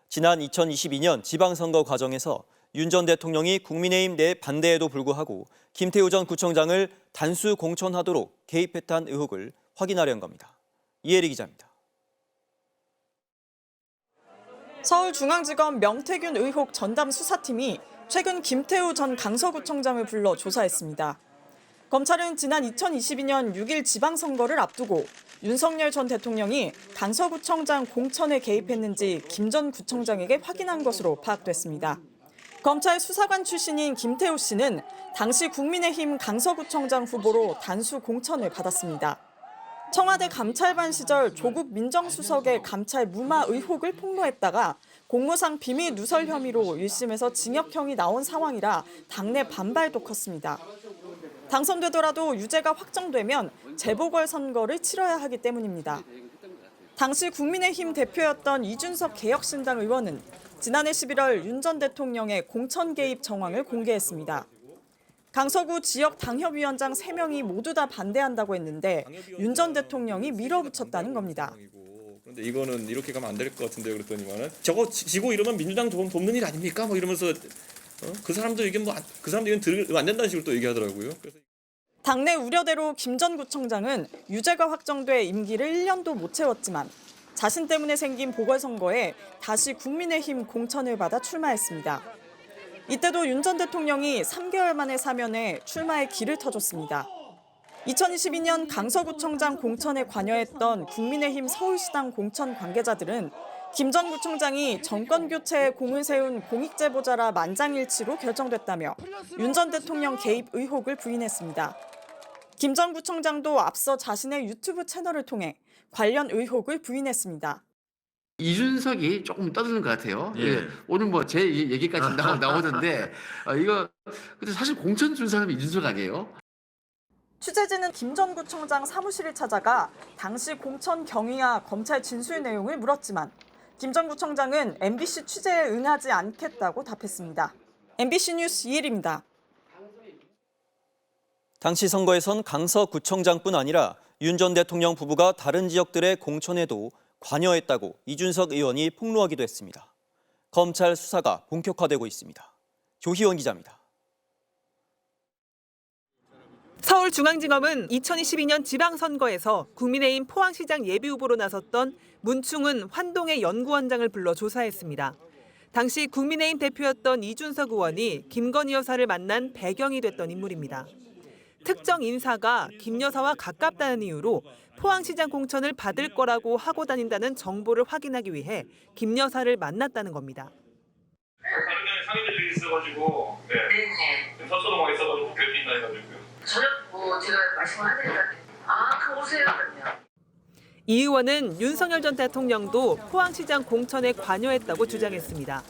지난 2022년 지방선거 과정에서 윤 전 대통령이 국민의힘 내 반대에도 불구하고 김태우 전 구청장을 단수 공천하도록 개입했다는 의혹을 확인하려는 겁니다. 이혜리 기자입니다. 서울중앙지검 명태균 의혹 전담 수사팀이 최근 김태우 전 강서구청장을 불러 조사했습니다. 검찰은 지난 2022년 6일 지방선거를 앞두고 윤석열 전 대통령이 강서구청장 공천에 개입했는지 김 전 구청장에게 확인한 것으로 파악됐습니다. 검찰 수사관 출신인 김태우 씨는 당시 국민의힘 강서구청장 후보로 단수 공천을 받았습니다. 청와대 감찰반 시절 조국 민정수석의 감찰 무마 의혹을 폭로했다가 공무상 비밀 누설 혐의로 1심에서 징역형이 나온 상황이라 당내 반발도 컸습니다. 당선되더라도 유죄가 확정되면 재보궐선거를 치러야 하기 때문입니다. 당시 국민의힘 대표였던 이준석 개혁신당 의원은 지난해 11월 윤 전 대통령의 공천 개입 정황을 공개했습니다. 강서구 지역 당협위원장 3명이 모두 다 반대한다고 했는데 윤 전 대통령이 밀어붙였다는 겁니다. 그런데 이거는 이렇게 가면 안 될 것 같은데요. 그랬더니만은 저거 지고 이러면 민주당 돕는 일 아닙니까? 뭐 이러면서 그 사람들 의견 그 사람들 의견 들으면 안 된다는 식으로 또 얘기하더라고요. 그래서 당내 우려대로 김 전 구청장은 유죄가 확정돼 임기를 1년도 못 채웠지만 자신 때문에 생긴 보궐선거에 다시 국민의힘 공천을 받아 출마했습니다. 이때도 윤 전 대통령이 3개월 만에 사면해 출마의 길을 터줬습니다. 2022년 강서구청장 공천에 관여했던 국민의힘 서울시당 공천 관계자들은 김 전 구청장이 정권 교체에 공을 세운 공익제보자라 만장일치로 결정됐다며 윤 전 대통령 개입 의혹을 부인했습니다. 김 전 구청장도 앞서 자신의 유튜브 채널을 통해 관련 의혹을 부인했습니다. 이준석이 조금 떠드는 것 같아요. 예. 오늘 뭐 제 얘기까지 나오던데 이거 근데 사실 공천 준 사람이 이준석 아니에요? 취재진은 김 전 구청장 사무실을 찾아가 당시 공천 경위와 검찰 진술 내용을 물었지만 김 전 구청장은 MBC 취재에 응하지 않겠다고 답했습니다. MBC 뉴스 이혜리입니다. 당시 선거에선 강서구청장뿐 아니라 윤 전 대통령 부부가 다른 지역들의 공천에도 관여했다고 이준석 의원이 폭로하기도 했습니다. 검찰 수사가 본격화되고 있습니다. 조희원 기자입니다. 서울중앙지검은 2022년 지방선거에서 국민의힘 포항시장 예비후보로 나섰던 문충은 환동의 연구원장을 불러 조사했습니다. 당시 국민의힘 대표였던 이준석 의원이 김건희 여사를 만난 배경이 됐던 인물입니다. 특정 인사가 김 여사와 가깝다는 이유로 포항시장 공천을 받을 거라고 하고 다닌다는 정보를 확인하기 위해 김 여사를 만났다는 겁니다. 다른 데는 상인들이 있어가지고 네. 서초동에 있어가지고 뵐 수 있나 해가지고요. 저녁 제가 말씀하니까 그럼 오세요 그러면. 이 의원은 윤석열 전 대통령도 포항시장 공천에 관여했다고 주장했습니다.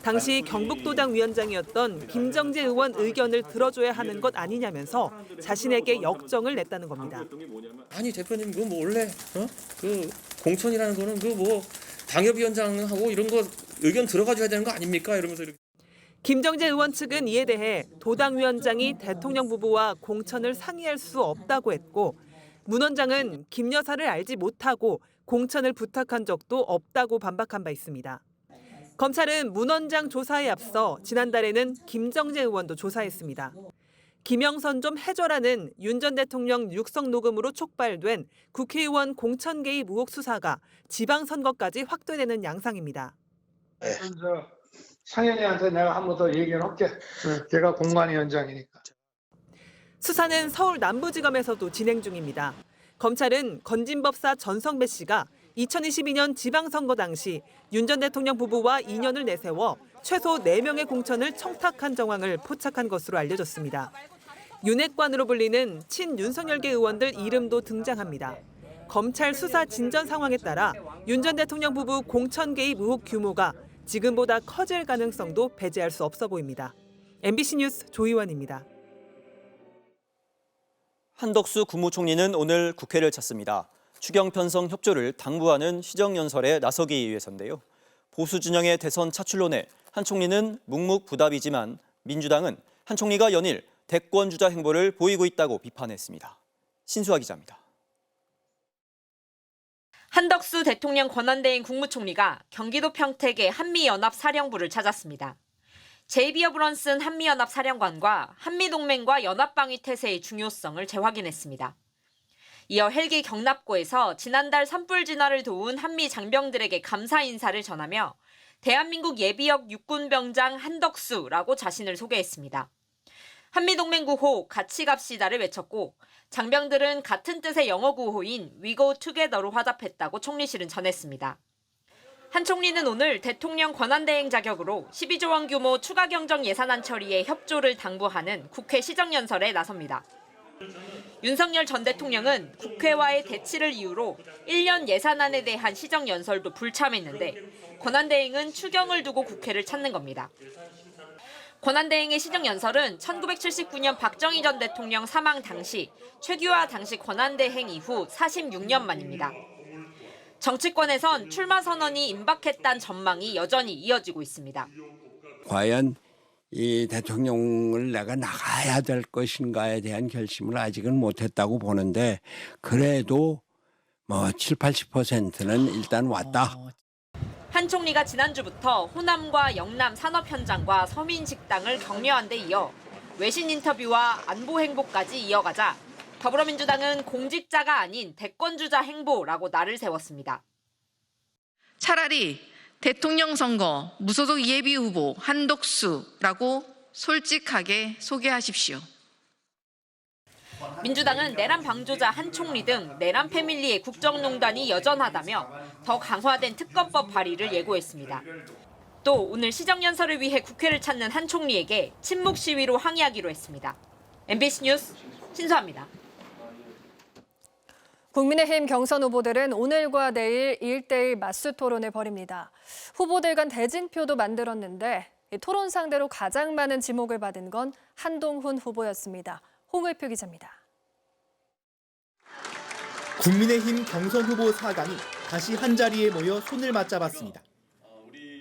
당시 경북도당 위원장이었던 김정재 의원 의견을 들어줘야 하는 것 아니냐면서 자신에게 역정을 냈다는 겁니다. 아니 대표님 그 뭐 원래 그 공천이라는 거는 그 뭐 당협위원장하고 이런 거 의견 들어가줘야 되는 거 아닙니까? 이러면서 이렇게. 김정재 의원 측은 이에 대해 도당 위원장이 대통령 부부와 공천을 상의할 수 없다고 했고 문 원장은 김 여사를 알지 못하고 공천을 부탁한 적도 없다고 반박한 바 있습니다. 검찰은 문 원장 조사에 앞서 지난달에는 김정재 의원도 조사했습니다. 김영선 좀 해줘라는 윤 전 대통령 육성 녹음으로 촉발된 국회의원 공천 개입 의혹 수사가 지방선거까지 확대되는 양상입니다. 네. 상현이한테 내가 한 번 더 얘기를 할게. 걔가 공관위원장이니까. 수사는 서울 남부지검에서도 진행 중입니다. 검찰은 건진법사 전성배 씨가 2022년 지방선거 당시 윤 전 대통령 부부와 인연을 내세워 최소 4명의 공천을 청탁한 정황을 포착한 것으로 알려졌습니다. 윤핵관으로 불리는 친윤석열계 의원들 이름도 등장합니다. 검찰 수사 진전 상황에 따라 윤 전 대통령 부부 공천 개입 의혹 규모가 지금보다 커질 가능성도 배제할 수 없어 보입니다. MBC 뉴스 조희원입니다. 한덕수 국무총리는 오늘 국회를 찾습니다. 추경 편성 협조를 당부하는 시정연설에 나서기 위해서인데요. 보수 진영의 대선 차출론에 한 총리는 묵묵부답이지만 민주당은 한 총리가 연일 대권주자 행보를 보이고 있다고 비판했습니다. 신수아 기자입니다. 한덕수 대통령 권한대행 국무총리가 경기도 평택의 한미연합사령부를 찾았습니다. 제이비어 브런슨 한미연합사령관과 한미동맹과 연합방위 태세의 중요성을 재확인했습니다. 이어 헬기 경납고에서 지난달 산불 진화를 도운 한미 장병들에게 감사 인사를 전하며 대한민국 예비역 육군병장 한덕수라고 자신을 소개했습니다. 한미동맹 구호 같이 갑시다를 외쳤고 장병들은 같은 뜻의 영어 구호인 We Go Together로 화답했다고 총리실은 전했습니다. 한 총리는 오늘 대통령 권한대행 자격으로 12조 원 규모 추가 경정 예산안 처리에 협조를 당부하는 국회 시정연설에 나섭니다. 윤석열 전 대통령은 국회와의 대치를 이유로 1년 예산안에 대한 시정연설도 불참했는데 권한대행은 추경을 두고 국회를 찾는 겁니다. 권한대행의 시정연설은 1979년 박정희 전 대통령 사망 당시 최규하 당시 권한대행 이후 46년 만입니다. 정치권에선 출마 선언이 임박했다는 전망이 여전히 이어지고 있습니다. 과연 이 대통령을 내가 나가야 될 것인가에 대한 결심을 아직은 못했다고 보는데 그래도 뭐 7, 80%는 일단 왔다. 한 총리가 지난주부터 호남과 영남 산업 현장과 서민 식당을 격려한 데 이어 외신 인터뷰와 안보 행보까지 이어가자 더불어민주당은 공직자가 아닌 대권주자 행보라고 날을 세웠습니다. 차라리 대통령 선거 무소속 예비 후보 한독수라고 솔직하게 소개하십시오. 민주당은 내란 방조자 한 총리 등 내란 패밀리의 국정농단이 여전하다며 더 강화된 특검법 발의를 예고했습니다. 또 오늘 시정연설을 위해 국회를 찾는 한 총리에게 침묵 시위로 항의하기로 했습니다. MBC 뉴스 신수아입니다. 국민의힘 경선 후보들은 오늘과 내일 1대1 맞수 토론을 벌입니다. 후보들 간 대진표도 만들었는데 토론 상대로 가장 많은 지목을 받은 건 한동훈 후보였습니다. 홍을표 기자입니다. 국민의힘 경선 후보 4강이 다시 한자리에 모여 손을 맞잡았습니다.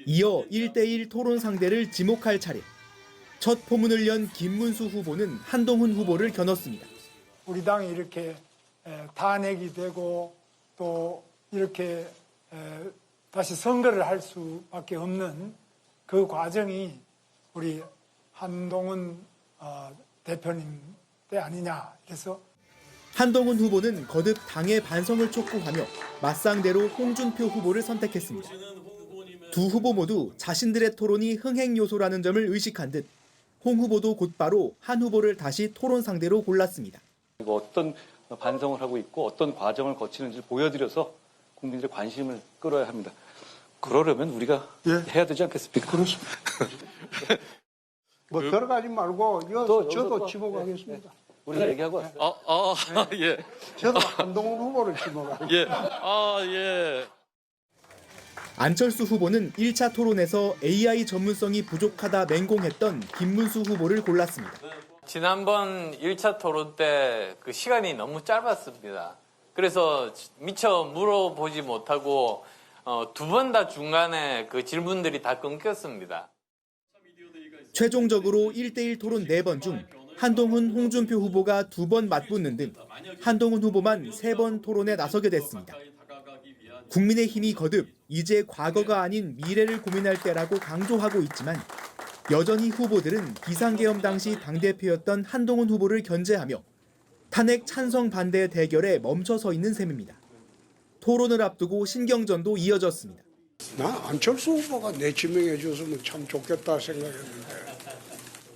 이어 1대1 토론 상대를 지목할 차례. 첫 포문을 연 김문수 후보는 한동훈 후보를 겨눴습니다. 우리 당이 이렇게 탄핵이 되고 또 이렇게 다시 선거를 할 수밖에 없는 그 과정이 우리 한동훈 대표님 때 아니냐. 그래서 한동훈 후보는 거듭 당의 반성을 촉구하며 맞상대로 홍준표 후보를 선택했습니다. 두 후보 모두 자신들의 토론이 흥행 요소라는 점을 의식한 듯 홍 후보도 곧바로 한 후보를 다시 토론 상대로 골랐습니다. 어떤 반성을 하고 있고 어떤 과정을 거치는지 보여드려서 국민들의 관심을 끌어야 합니다. 그러려면 우리가 해야 되지 않겠습니까? 그렇습니다. 뭐 들어가지 말고 저도 지목하겠습니다. 우리가 얘기하고 왔어요. 예. 저도 한동훈 후보를 지목하겠습니다. 예. 안철수 후보는 1차 토론에서 AI 전문성이 부족하다 맹공했던 김문수 후보를 골랐습니다. 지난번 1차 토론 때 그 시간이 너무 짧았습니다. 그래서 미처 물어보지 못하고 두 번 다 중간에 그 질문들이 다 끊겼습니다. 최종적으로 1대1 토론 4번 중 한동훈, 홍준표 후보가 2번 맞붙는 등 한동훈 후보만 3번 토론에 나서게 됐습니다. 국민의힘이 거듭 이제 과거가 아닌 미래를 고민할 때라고 강조하고 있지만 여전히 후보들은 비상계엄 당시 당대표였던 한동훈 후보를 견제하며 탄핵 찬성 반대 대결에 멈춰서 있는 셈입니다. 토론을 앞두고 신경전도 이어졌습니다. 나 안철수 후보가 내 지명해 줬으면 참 좋겠다 생각했는데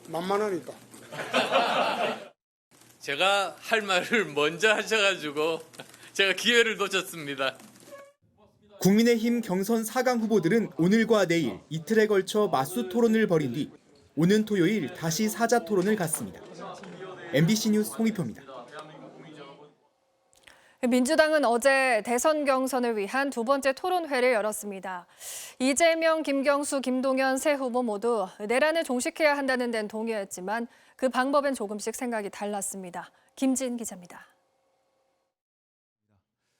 만만하니까. 제가 할 말을 먼저 하셔가지고 제가 기회를 놓쳤습니다. 국민의힘 경선 4강 후보들은 오늘과 내일 이틀에 걸쳐 맞수 토론을 벌인 뒤 오는 토요일 다시 사자 토론을 갖습니다. MBC 뉴스 홍익표입니다. 민주당은 어제 대선 경선을 위한 두 번째 토론회를 열었습니다. 이재명, 김경수, 김동연 세 후보 모두 내란을 종식해야 한다는 데는 동의했지만 그 방법엔 조금씩 생각이 달랐습니다. 김진 기자입니다.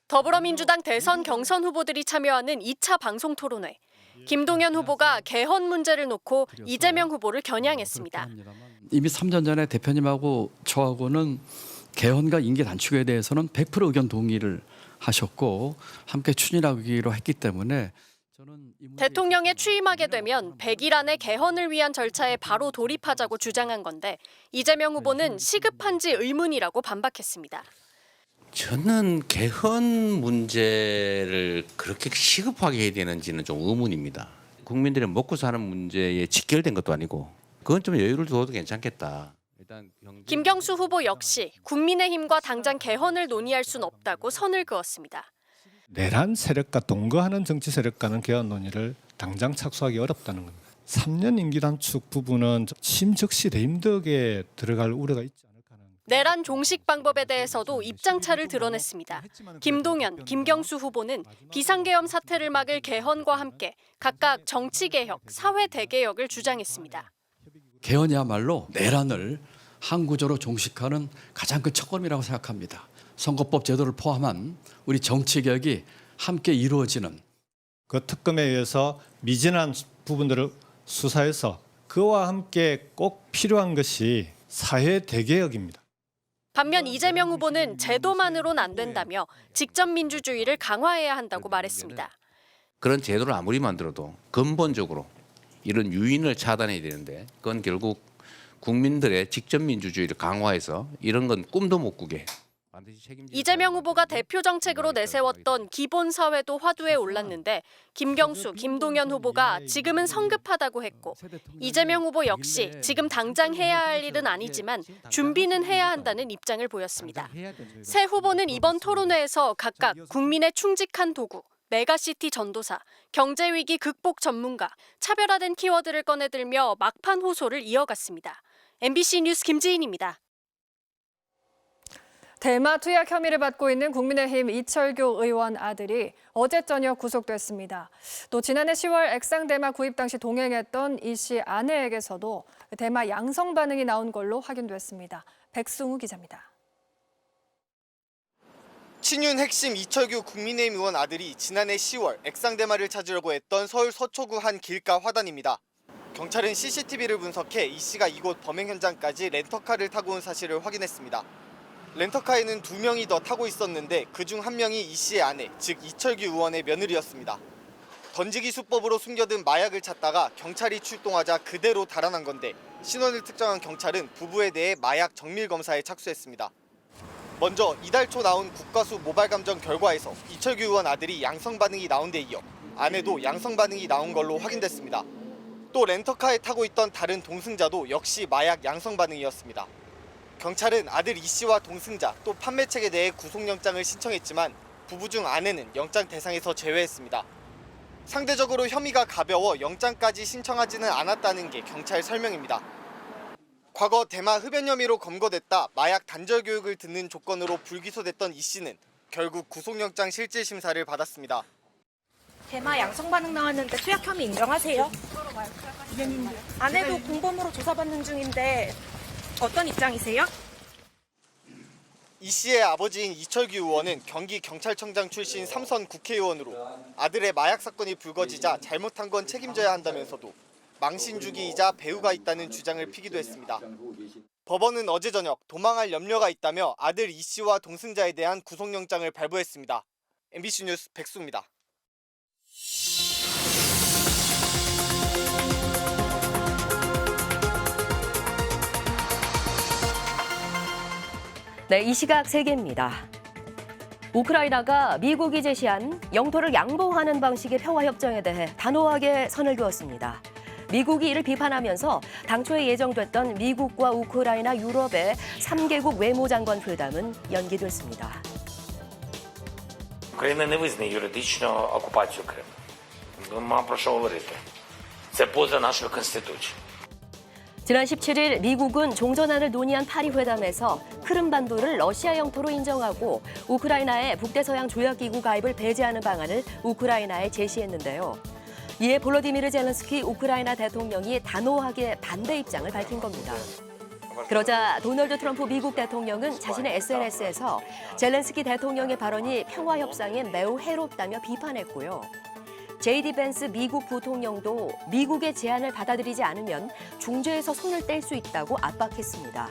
더불어민주당 대선 경선 후보들이 참여하는 2차 방송 토론회. 김동연 후보가 개헌 문제를 놓고 이재명 후보를 겨냥했습니다. 이미 3년 전에 대표님하고 저하고는 개헌과 임기 단축에 대해서는 100% 의견 동의를 하셨고 함께 추진하기로 했기 때문에 대통령에 취임하게 되면 100일 안에 개헌을 위한 절차에 바로 돌입하자고 주장한 건데 이재명 후보는 시급한지 의문이라고 반박했습니다. 저는 개헌 문제를 그렇게 시급하게 해야 되는지는 좀 의문입니다. 국민들이 먹고 사는 문제에 직결된 것도 아니고 그건 좀 여유를 두어도 괜찮겠다. 김경수 후보 역시 국민의힘과 당장 개헌을 논의할 순 없다고 선을 그었습니다. 내란 세력과 동거하는 정치 세력과는 개헌 논의를 당장 착수하기 어렵다는 겁니다. 3년 임기 단축 부분은 심즉시 레임덕에 들어갈 우려가 있지 않을까 하는. 내란 종식 방법에 대해서도 입장차를 드러냈습니다. 김동연, 김경수 후보는 비상계엄 사태를 막을 개헌과 함께 각각 정치개혁, 사회대개혁을 주장했습니다. 개헌이야말로 내란을 항구적으로 종식하는 가장 큰 첫걸음이라고 생각합니다. 선거법 제도를 포함한 우리 정치개혁이 함께 이루어지는 그 특검에 의해서 미진한 부분들을 수사해서 그와 함께 꼭 필요한 것이 사회 대개혁입니다. 반면 이재명 후보는 제도만으로는 안 된다며 직접 민주주의를 강화해야 한다고 말했습니다. 그런 제도를 아무리 만들어도 근본적으로 이런 유인을 차단해야 되는데 그건 결국 국민들의 직접 민주주의를 강화해서 이런 건 꿈도 못 꾸게. 이재명 후보가 대표 정책으로 내세웠던 기본사회도 화두에 올랐는데 김경수, 김동연 후보가 지금은 성급하다고 했고 이재명 후보 역시 지금 당장 해야 할 일은 아니지만 준비는 해야 한다는 입장을 보였습니다. 새 후보는 이번 토론회에서 각각 국민의 충직한 도구, 메가시티 전도사, 경제위기 극복 전문가, 차별화된 키워드를 꺼내들며 막판 호소를 이어갔습니다. MBC 뉴스 김지인입니다. 대마 투약 혐의를 받고 있는 국민의힘 이철규 의원 아들이 어제 저녁 구속됐습니다. 또 지난해 10월 액상 대마 구입 당시 동행했던 이 씨 아내에게서도 대마 양성 반응이 나온 걸로 확인됐습니다. 백승우 기자입니다. 친윤 핵심 이철규 국민의힘 의원 아들이 지난해 10월 액상 대마를 찾으려고 했던 서울 서초구 한 길가 화단입니다. 경찰은 CCTV를 분석해 이 씨가 이곳 범행 현장까지 렌터카를 타고 온 사실을 확인했습니다. 렌터카에는 2명이 더 타고 있었는데 그중 1명이 이 씨의 아내, 즉 이철규 의원의 며느리였습니다. 던지기 수법으로 숨겨둔 마약을 찾다가 경찰이 출동하자 그대로 달아난 건데 신원을 특정한 경찰은 부부에 대해 마약 정밀 검사에 착수했습니다. 먼저 이달 초 나온 국가수 모발 감정 결과에서 이철규 의원 아들이 양성 반응이 나온 데 이어 아내도 양성 반응이 나온 걸로 확인됐습니다. 또 렌터카에 타고 있던 다른 동승자도 역시 마약 양성 반응이었습니다. 경찰은 아들 이 씨와 동승자 또 판매책에 대해 구속영장을 신청했지만 부부 중 아내는 영장 대상에서 제외했습니다. 상대적으로 혐의가 가벼워 영장까지 신청하지는 않았다는 게 경찰 설명입니다. 과거 대마 흡연 혐의로 검거됐다 마약 단절 교육을 듣는 조건으로 불기소됐던 이 씨는 결국 구속영장 실질 심사를 받았습니다. 대마 양성 반응 나왔는데 투약 혐의 인정하세요? 아내도 공범으로 조사받는 중인데 어떤 입장이세요? 이 씨의 아버지인 이철규 의원은 경기경찰청장 출신 3선 국회의원으로 아들의 마약 사건이 불거지자 잘못한 건 책임져야 한다면서도 망신주기이자 배우가 있다는 주장을 피기도 했습니다. 법원은 어제 저녁 도망할 염려가 있다며 아들 이 씨와 동승자에 대한 구속영장을 발부했습니다. MBC 뉴스 백수입니다. 네, 이 시각 세계입니다. 우크라이나가 미국이 제시한 영토를 양보하는 방식의 평화협정에 대해 단호하게 선을 그었습니다. 미국이 이를 비판하면서 당초에 예정됐던 미국과 우크라이나, 유럽의 3개국 외무장관 회담은 연기됐습니다. Україна не визнає юридичну окупацію Криму. Нема про що говорити. Це поза нашою Конституцією. 지난 17일 미국은 종전안을 논의한 파리 회담에서 크림반도를 러시아 영토로 인정하고 우크라이나의 북대서양 조약기구 가입을 배제하는 방안을 우크라이나에 제시했는데요. 이에 볼로디미르 젤렌스키 우크라이나 대통령이 단호하게 반대 입장을 밝힌 겁니다. 그러자 도널드 트럼프 미국 대통령은 자신의 SNS에서 젤렌스키 대통령의 발언이 평화협상에 매우 해롭다며 비판했고요. JD 벤스 미국 부통령도 미국의 제안을 받아들이지 않으면 중재에서 손을 뗄 수 있다고 압박했습니다.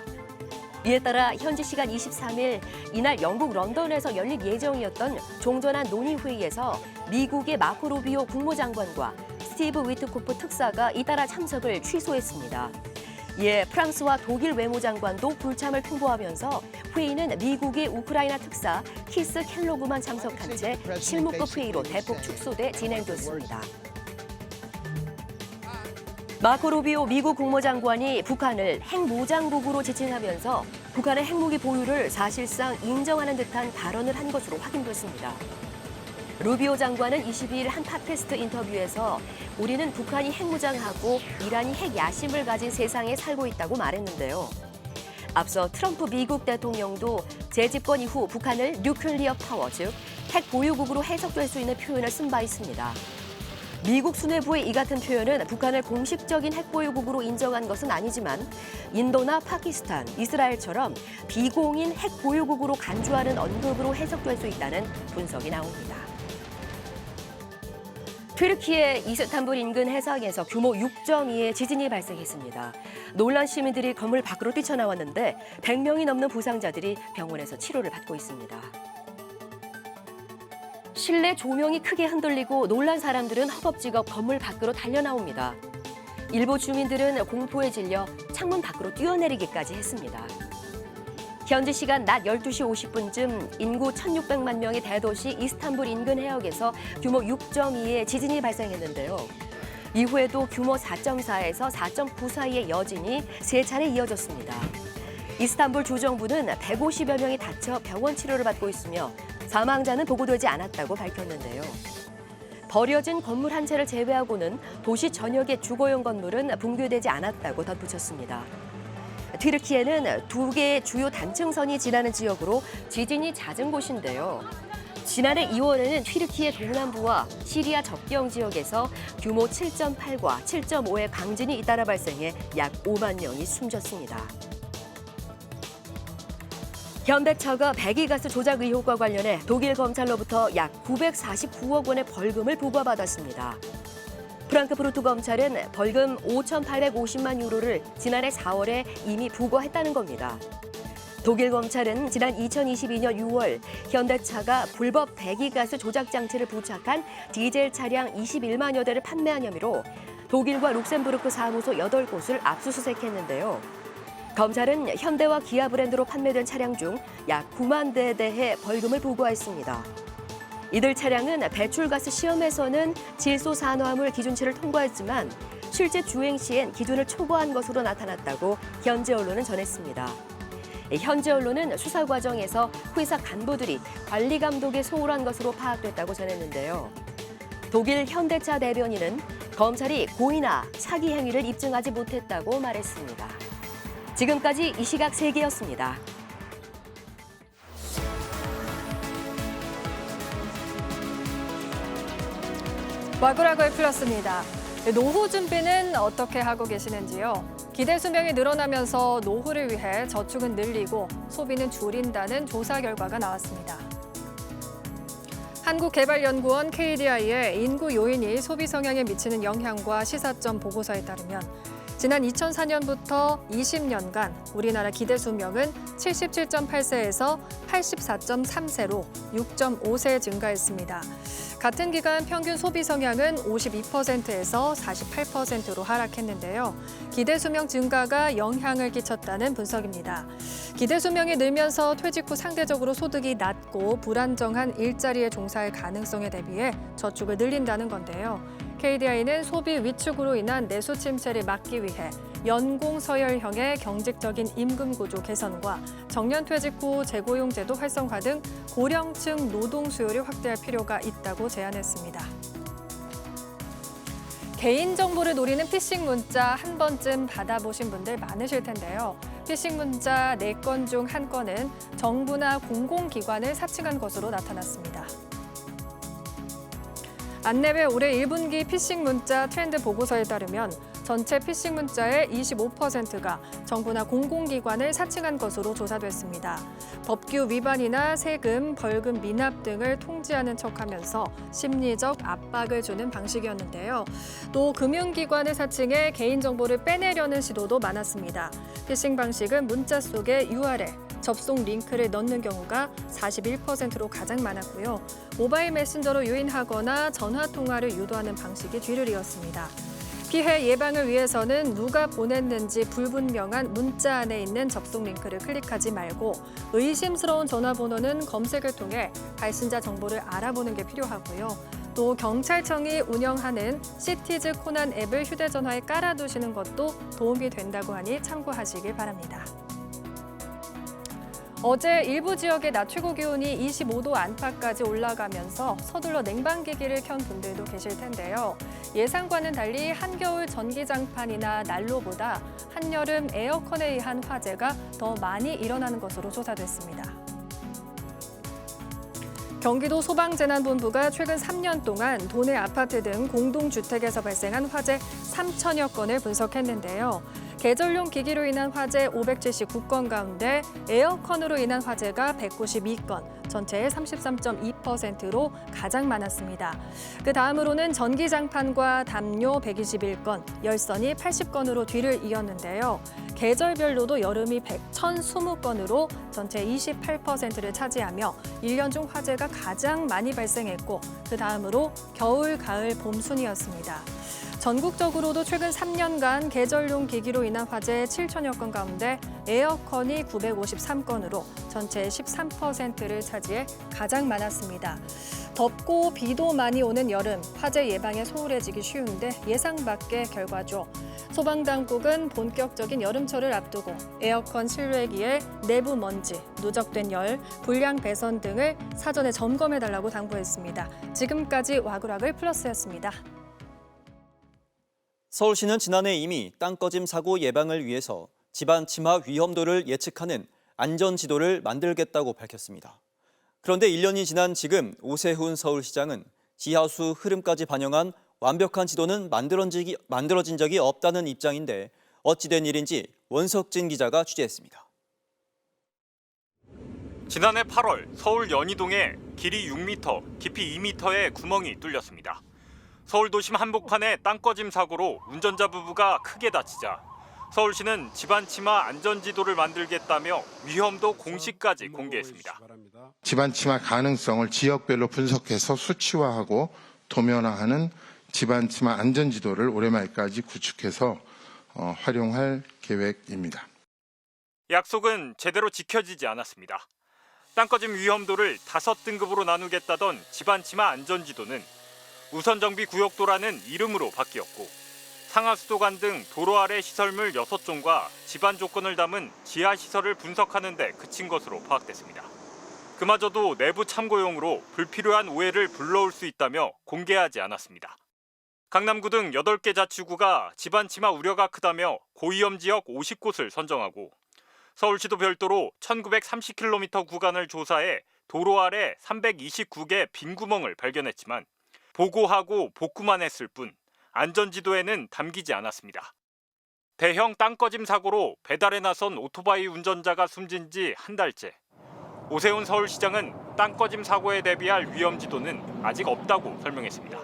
이에 따라 현지 시간 23일 이날 영국 런던에서 열릴 예정이었던 종전안 논의회의에서 미국의 마코 루비오 국무장관과 스티브 위트코프 특사가 잇따라 참석을 취소했습니다. 이에 프랑스와 독일 외무장관도 불참을 통보하면서 회의는 미국의 우크라이나 특사 키스 켈로그만 참석한 채 실무급 회의로 대폭 축소돼 진행됐습니다. 마코 루비오 미국 국무장관이 북한을 핵무장국으로 지칭하면서 북한의 핵무기 보유를 사실상 인정하는 듯한 발언을 한 것으로 확인됐습니다. 루비오 장관은 22일 한 팟캐스트 인터뷰에서 우리는 북한이 핵무장하고 이란이 핵야심을 가진 세상에 살고 있다고 말했는데요. 앞서 트럼프 미국 대통령도 재집권 이후 북한을 뉴클리어 파워, 즉 핵 보유국으로 해석될 수 있는 표현을 쓴 바 있습니다. 미국 수뇌부의 이 같은 표현은 북한을 공식적인 핵 보유국으로 인정한 것은 아니지만 인도나 파키스탄, 이스라엘처럼 비공인 핵 보유국으로 간주하는 언급으로 해석될 수 있다는 분석이 나옵니다. 튀르키예 이스탄불 인근 해상에서 규모 6.2의 지진이 발생했습니다. 놀란 시민들이 건물 밖으로 뛰쳐나왔는데 100명이 넘는 부상자들이 병원에서 치료를 받고 있습니다. 실내 조명이 크게 흔들리고 놀란 사람들은 허겁지겁 건물 밖으로 달려나옵니다. 일부 주민들은 공포에 질려 창문 밖으로 뛰어내리기까지 했습니다. 현지 시간 낮 12시 50분쯤 인구 1,600만 명의 대도시 이스탄불 인근 해역에서 규모 6.2의 지진이 발생했는데요. 이후에도 규모 4.4에서 4.9 사이의 여진이 3차례 이어졌습니다. 이스탄불 주정부는 150여 명이 다쳐 병원 치료를 받고 있으며 사망자는 보고되지 않았다고 밝혔는데요. 버려진 건물 한 채를 제외하고는 도시 전역의 주거용 건물은 붕괴되지 않았다고 덧붙였습니다. 튀르키예는 2개의 주요 단층선이 지나는 지역으로 지진이 잦은 곳인데요. 지난해 2월에는 튀르키예 동남부와 시리아 접경 지역에서 규모 7.8과 7.5의 강진이 잇따라 발생해 약 5만 명이 숨졌습니다. 현대차가 배기가스 조작 의혹과 관련해 독일 검찰로부터 약 949억 원의 벌금을 부과받았습니다. 프랑크푸르트 검찰은 벌금 5,850만 유로를 지난해 4월에 이미 부과했다는 겁니다. 독일 검찰은 지난 2022년 6월 현대차가 불법 배기가스 조작 장치를 부착한 디젤 차량 21만여 대를 판매한 혐의로 독일과 룩셈부르크 사무소 8곳을 압수수색했는데요. 검찰은 현대와 기아 브랜드로 판매된 차량 중 약 9만 대에 대해 벌금을 부과했습니다. 이들 차량은 배출가스 시험에서는 질소산화물 기준치를 통과했지만 실제 주행 시엔 기준을 초과한 것으로 나타났다고 현지 언론은 전했습니다. 현지 언론은 수사 과정에서 회사 간부들이 관리 감독에 소홀한 것으로 파악됐다고 전했는데요. 독일 현대차 대변인은 검찰이 고의나 사기 행위를 입증하지 못했다고 말했습니다. 지금까지 이 시각 세계였습니다. 와그라고의 플러스입니다. 노후 준비는 어떻게 하고 계시는지요? 기대 수명이 늘어나면서 노후를 위해 저축은 늘리고 소비는 줄인다는 조사 결과가 나왔습니다. 한국개발연구원 KDI의 인구 요인이 소비 성향에 미치는 영향과 시사점 보고서에 따르면 지난 2004년부터 20년간 우리나라 기대 수명은 77.8세에서 84.3세로 6.5세 증가했습니다. 같은 기간 평균 소비 성향은 52%에서 48%로 하락했는데요. 기대 수명 증가가 영향을 끼쳤다는 분석입니다. 기대 수명이 늘면서 퇴직 후 상대적으로 소득이 낮고 불안정한 일자리에 종사할 가능성에 대비해 저축을 늘린다는 건데요. KDI는 소비 위축으로 인한 내수 침체를 막기 위해 연공 서열형의 경직적인 임금 구조 개선과 정년 퇴직 후 재고용 제도 활성화 등 고령층 노동 수요를 확대할 필요가 있다고 제안했습니다. 개인정보를 노리는 피싱 문자 한 번쯤 받아보신 분들 많으실 텐데요. 피싱 문자 4건 중 1건은 정부나 공공기관을 사칭한 것으로 나타났습니다. 안내회 올해 1분기 피싱 문자 트렌드 보고서에 따르면 전체 피싱 문자의 25%가 정부나 공공기관을 사칭한 것으로 조사됐습니다. 법규 위반이나 세금, 벌금 미납 등을 통지하는 척하면서 심리적 압박을 주는 방식이었는데요. 또 금융기관을 사칭해 개인정보를 빼내려는 시도도 많았습니다. 피싱 방식은 문자 속에 URL, 접속 링크를 넣는 경우가 41%로 가장 많았고요. 모바일 메신저로 유인하거나 전화 통화를 유도하는 방식이 뒤를 이었습니다. 피해 예방을 위해서는 누가 보냈는지 불분명한 문자 안에 있는 접속 링크를 클릭하지 말고 의심스러운 전화번호는 검색을 통해 발신자 정보를 알아보는 게 필요하고요. 또 경찰청이 운영하는 시티즈 코난 앱을 휴대전화에 깔아두시는 것도 도움이 된다고 하니 참고하시길 바랍니다. 어제 일부 지역의 낮 최고 기온이 25도 안팎까지 올라가면서 서둘러 냉방기기를 켠 분들도 계실 텐데요. 예상과는 달리 한겨울 전기장판이나 난로보다 한여름 에어컨에 의한 화재가 더 많이 일어나는 것으로 조사됐습니다. 경기도 소방재난본부가 최근 3년 동안 도내 아파트 등 공동주택에서 발생한 화재 3천여 건을 분석했는데요. 계절용 기기로 인한 화재 579건 가운데 에어컨으로 인한 화재가 192건, 전체의 33.2%로 가장 많았습니다. 그 다음으로는 전기장판과 담요 121건, 열선이 80건으로 뒤를 이었는데요. 계절별로도 여름이 1,020건으로 전체 28%를 차지하며 1년 중 화재가 가장 많이 발생했고 그 다음으로 겨울, 가을, 봄 순이었습니다. 전국적으로도 최근 3년간 계절용 기기로 인한 화재 7천여 건 가운데 에어컨이 953건으로 전체의 13%를 차지해 가장 많았습니다. 덥고 비도 많이 오는 여름, 화재 예방에 소홀해지기 쉬운데 예상 밖의 결과죠. 소방당국은 본격적인 여름철을 앞두고 에어컨 실외기의 내부 먼지, 누적된 열, 불량 배선 등을 사전에 점검해달라고 당부했습니다. 지금까지 와구락을 플러스였습니다. 서울시는 지난해 이미 땅꺼짐 사고 예방을 위해서 집안 침하 위험도를 예측하는 안전지도를 만들겠다고 밝혔습니다. 그런데 1년이 지난 지금 오세훈 서울시장은 지하수 흐름까지 반영한 완벽한 지도는 만들어진 적이 없다는 입장인데 어찌된 일인지 원석진 기자가 취재했습니다. 지난해 8월 서울 연희동에 길이 6m, 깊이 2m의 구멍이 뚫렸습니다. 서울 도심 한복판의 땅꺼짐 사고로 운전자 부부가 크게 다치자 서울시는 집안 침하 안전지도를 만들겠다며 위험도 공시까지 공개했습니다. 집안 침하 가능성을 지역별로 분석해서 수치화하고 도면화하는 집안 침하 안전지도를 올해 말까지 구축해서 활용할 계획입니다. 약속은 제대로 지켜지지 않았습니다. 땅꺼짐 위험도를 5등급으로 나누겠다던 집안 침하 안전지도는 우선정비 구역도라는 이름으로 바뀌었고 상하수도관 등 도로 아래 시설물 6종과 집안 조건을 담은 지하시설을 분석하는 데 그친 것으로 파악됐습니다. 그마저도 내부 참고용으로 불필요한 오해를 불러올 수 있다며 공개하지 않았습니다. 강남구 등 8개 자치구가 집안 침하 우려가 크다며 고위험 지역 50곳을 선정하고 서울시도 별도로 1930km 구간을 조사해 도로 아래 329개 빈 구멍을 발견했지만 보고하고 복구만 했을 뿐 안전지도에는 담기지 않았습니다. 대형 땅꺼짐 사고로 배달에 나선 오토바이 운전자가 숨진 지 한 달째. 오세훈 서울시장은 땅꺼짐 사고에 대비할 위험지도는 아직 없다고 설명했습니다.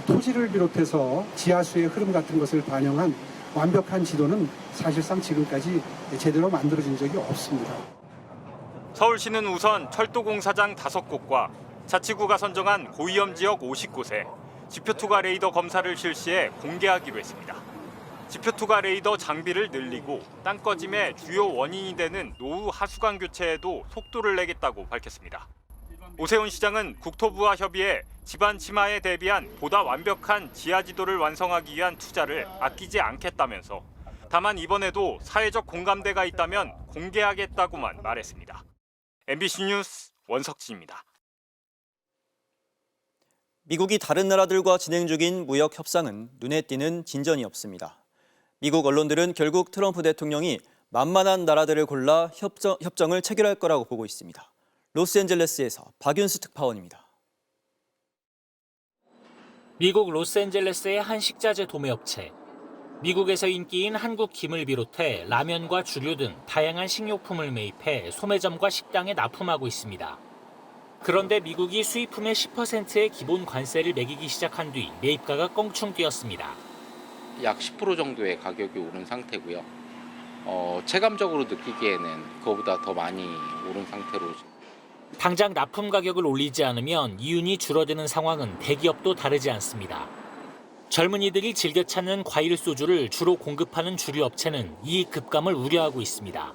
토지를 비롯해서 지하수의 흐름 같은 것을 반영한 완벽한 지도는 사실상 지금까지 제대로 만들어진 적이 없습니다. 서울시는 우선 철도공사장 5곳과 자치구가 선정한 고위험 지역 50곳에 지표투과 레이더 검사를 실시해 공개하기로 했습니다. 지표투과 레이더 장비를 늘리고 땅꺼짐의 주요 원인이 되는 노후 하수관 교체에도 속도를 내겠다고 밝혔습니다. 오세훈 시장은 국토부와 협의해 집안 침하에 대비한 보다 완벽한 지하지도를 완성하기 위한 투자를 아끼지 않겠다면서 다만 이번에도 사회적 공감대가 있다면 공개하겠다고만 말했습니다. MBC 뉴스 원석진입니다. 미국이 다른 나라들과 진행 중인 무역 협상은 눈에 띄는 진전이 없습니다. 미국 언론들은 결국 트럼프 대통령이 만만한 나라들을 골라 협정을 체결할 거라고 보고 있습니다. 로스앤젤레스에서 박윤수 특파원입니다. 미국 로스앤젤레스의 한 식자재 도매업체. 미국에서 인기인 한국 김을 비롯해 라면과 주류 등 다양한 식료품을 매입해 소매점과 식당에 납품하고 있습니다. 그런데 미국이 수입품의 10%의 기본 관세를 매기기 시작한 뒤 매입가가 껑충 뛰었습니다. 약 10% 정도의 가격이 오른 상태고요. 체감적으로 느끼기에는 그거보다 더 많이 오른 상태로. 당장 납품 가격을 올리지 않으면 이윤이 줄어드는 상황은 대기업도 다르지 않습니다. 젊은이들이 즐겨 찾는 과일 소주를 주로 공급하는 주류 업체는 이익 급감을 우려하고 있습니다.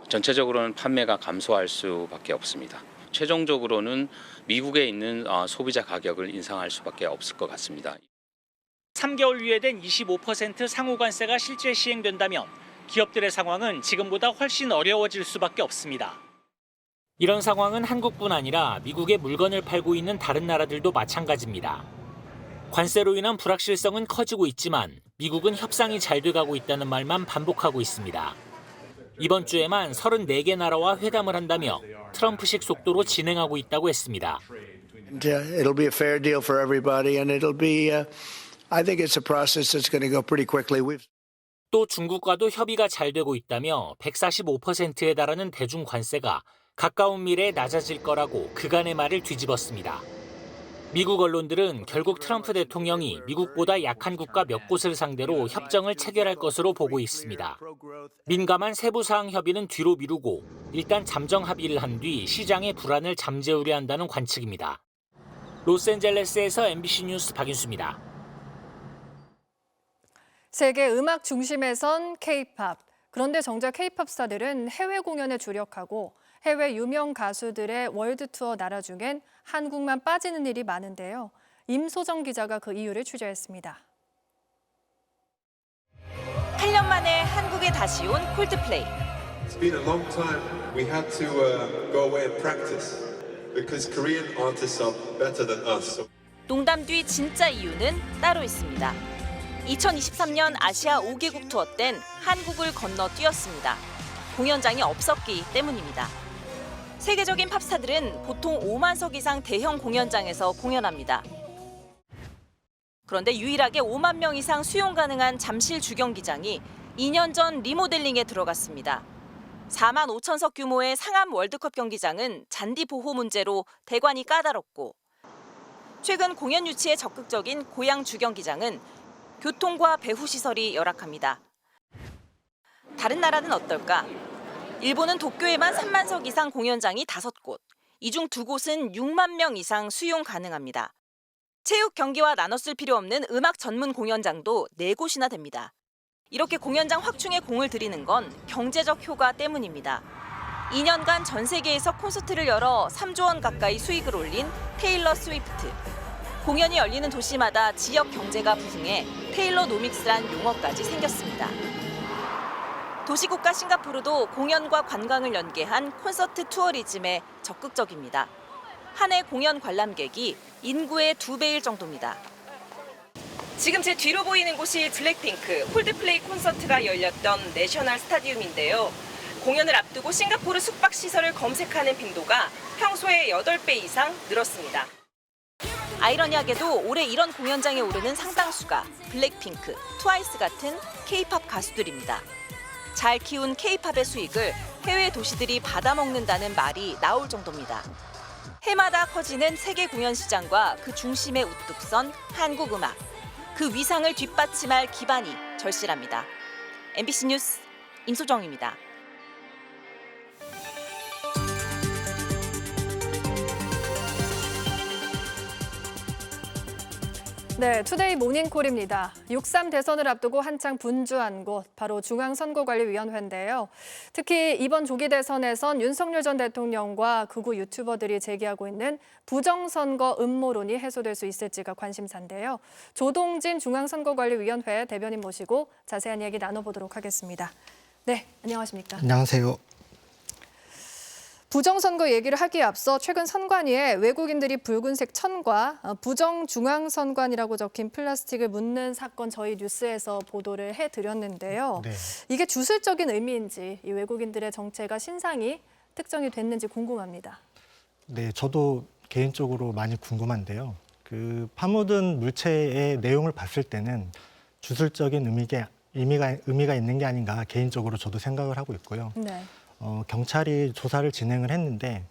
전체적으로는 판매가 감소할 수밖에 없습니다. 최종적으로는 미국에 있는 소비자 가격을 인상할 수밖에 없을 것 같습니다. 3개월 유예된 25% 상호관세가 실제 시행된다면 기업들의 상황은 지금보다 훨씬 어려워질 수밖에 없습니다. 이런 상황은 한국뿐 아니라 미국에 물건을 팔고 있는 다른 나라들도 마찬가지입니다. 관세로 인한 불확실성은 커지고 있지만 미국은 협상이 잘 돼가고 있다는 말만 반복하고 있습니다. 이번 주에만 34개 나라와 회담을 한다며 트럼프식 속도로 진행하고 있다고 했습니다. It'll be a fair deal for everybody, and it'll be. I think it's a process that's going to go pretty quickly. 또 중국과도 협의가 잘 되고 있다며 145%에 달하는 대중 관세가 가까운 미래에 낮아질 거라고 그간의 말을 뒤집었습니다. 미국 언론들은 결국 트럼프 대통령이 미국보다 약한 국가 몇 곳을 상대로 협정을 체결할 것으로 보고 있습니다. 민감한 세부사항 협의는 뒤로 미루고 일단 잠정 합의를 한 뒤 시장의 불안을 잠재우려 한다는 관측입니다. 로스앤젤레스에서 MBC 뉴스 박윤수입니다. 세계 음악 중심에선 K-팝. 그런데 정작 K-팝 스타들은 해외 공연에 주력하고 해외 유명 가수들의 월드 투어 나라 중엔 한국만 빠지는 일이 많은데요. 임소정 기자가 그 이유를 취재했습니다. 8년 만에 한국에 다시 온 콜드플레이. It's been a long time. We had to go away and practice because Korean artists are better than us. 농담 뒤 진짜 이유는 따로 있습니다. 2023년 아시아 5개국 투어 땐 한국을 건너뛰었습니다. 공연장이 없었기 때문입니다. 세계적인 팝스타들은 보통 5만석 이상 대형 공연장에서 공연합니다. 그런데 유일하게 5만 명 이상 수용 가능한 잠실 주경기장이 2년 전 리모델링에 들어갔습니다. 4만 5천석 규모의 상암 월드컵 경기장은 잔디 보호 문제로 대관이 까다롭고 최근 공연 유치에 적극적인 고양 주경기장은 교통과 배후 시설이 열악합니다. 다른 나라는 어떨까? 일본은 도쿄에만 3만석 이상 공연장이 5곳, 이 중 2곳은 6만 명 이상 수용 가능합니다. 체육 경기와 나눠 쓸 필요 없는 음악 전문 공연장도 4곳이나 됩니다. 이렇게 공연장 확충에 공을 들이는 건 경제적 효과 때문입니다. 2년간 전 세계에서 콘서트를 열어 3조 원 가까이 수익을 올린 테일러 스위프트. 공연이 열리는 도시마다 지역 경제가 부흥해 테일러노믹스란 용어까지 생겼습니다. 도시국가 싱가포르도 공연과 관광을 연계한 콘서트 투어리즘에 적극적입니다. 한 해 공연 관람객이 인구의 2배일 정도입니다. 지금 제 뒤로 보이는 곳이 블랙핑크, 콜드플레이 콘서트가 열렸던 내셔널 스타디움인데요. 공연을 앞두고 싱가포르 숙박시설을 검색하는 빈도가 평소의 8배 이상 늘었습니다. 아이러니하게도 올해 이런 공연장에 오르는 상당수가 블랙핑크, 트와이스 같은 K-팝 가수들입니다. 잘 키운 K-팝의 수익을 해외 도시들이 받아먹는다는 말이 나올 정도입니다. 해마다 커지는 세계 공연 시장과 그 중심에 우뚝 선 한국 음악. 그 위상을 뒷받침할 기반이 절실합니다. MBC 뉴스 임소정입니다. 네, 투데이 모닝콜입니다. 6.3 대선을 앞두고 한창 분주한 곳, 바로 중앙선거관리위원회인데요. 특히 이번 조기 대선에선 윤석열 전 대통령과 극우 유튜버들이 제기하고 있는 부정선거 음모론이 해소될 수 있을지가 관심사인데요. 조동진 중앙선거관리위원회 대변인 모시고 자세한 이야기 나눠보도록 하겠습니다. 네, 안녕하십니까? 안녕하세요. 부정선거 얘기를 하기에 앞서 최근 선관위에 외국인들이 붉은색 천과 부정중앙선관이라고 적힌 플라스틱을 묻는 사건 저희 뉴스에서 보도를 해드렸는데요. 네. 이게 주술적인 의미인지 이 외국인들의 정체가 신상이 특정이 됐는지 궁금합니다. 네, 저도 개인적으로 많이 궁금한데요. 그 파묻은 물체의 내용을 봤을 때는 주술적인 의미가 있는 게 아닌가 개인적으로 저도 생각을 하고 있고요. 네. 경찰이 조사를 진행을 했는데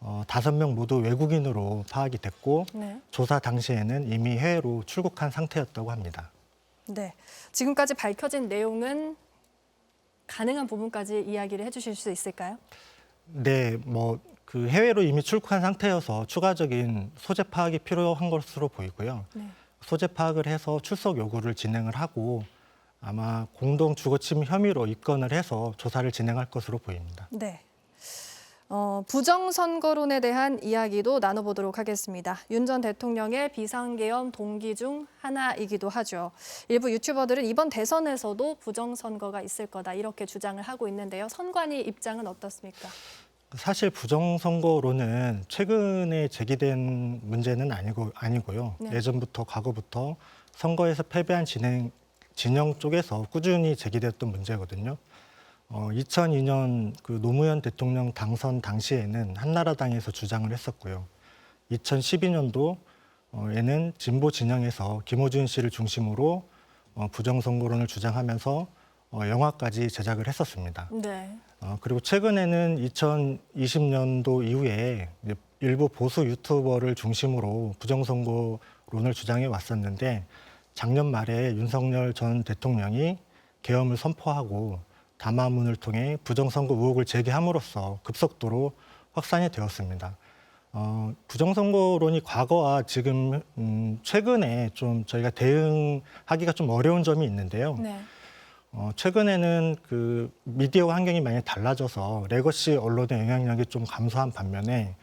5명 모두 외국인으로 파악이 됐고 네. 조사 당시에는 이미 해외로 출국한 상태였다고 합니다. 네, 지금까지 밝혀진 내용은 가능한 부분까지 이야기를 해주실 수 있을까요? 네, 그 해외로 이미 출국한 상태여서 추가적인 소재 파악이 필요한 것으로 보이고요. 네. 소재 파악을 해서 출석 요구를 진행을 하고 아마 공동 주거침 혐의로 입건을 해서 조사를 진행할 것으로 보입니다. 네. 부정선거론에 대한 이야기도 나눠보도록 하겠습니다. 윤 전 대통령의 비상계엄 동기 중 하나이기도 하죠. 일부 유튜버들은 이번 대선에서도 부정선거가 있을 거다 이렇게 주장을 하고 있는데요. 선관위 입장은 어떻습니까? 사실 부정선거론은 최근에 제기된 문제는 아니고요. 네. 예전부터 과거부터 선거에서 패배한 진영 쪽에서 꾸준히 제기됐던 문제거든요. 2002년 그 노무현 대통령 당선 당시에는 한나라당에서 주장을 했었고요. 2012년도에는 진보 진영에서 김어준 씨를 중심으로 부정선거론을 주장하면서 영화까지 제작을 했었습니다. 네. 그리고 최근에는 2020년도 이후에 이제 일부 보수 유튜버를 중심으로 부정선거론을 주장해 왔었는데 작년 말에 윤석열 전 대통령이 계엄을 선포하고 담화문을 통해 부정선거 의혹을 제기함으로써 급속도로 확산이 되었습니다. 부정선거론이 과거와 지금 최근에 좀 저희가 대응하기가 좀 어려운 점이 있는데요. 네. 최근에는 그 미디어 환경이 많이 달라져서 레거시 언론의 영향력이 좀 감소한 반면에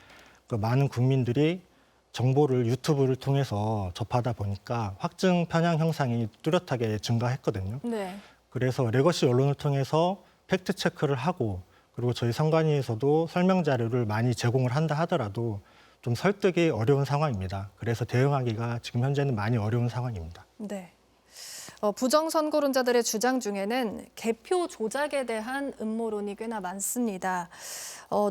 그 많은 국민들이 정보를 유튜브를 통해서 접하다 보니까 확증 편향 형상이 뚜렷하게 증가했거든요. 네. 그래서 레거시 언론을 통해서 팩트 체크를 하고 그리고 저희 선관위에서도 설명 자료를 많이 제공을 한다 하더라도 좀 설득이 어려운 상황입니다. 그래서 대응하기가 지금 현재는 많이 어려운 상황입니다. 네. 부정선거론자들의 주장 중에는 개표 조작에 대한 음모론이 꽤나 많습니다.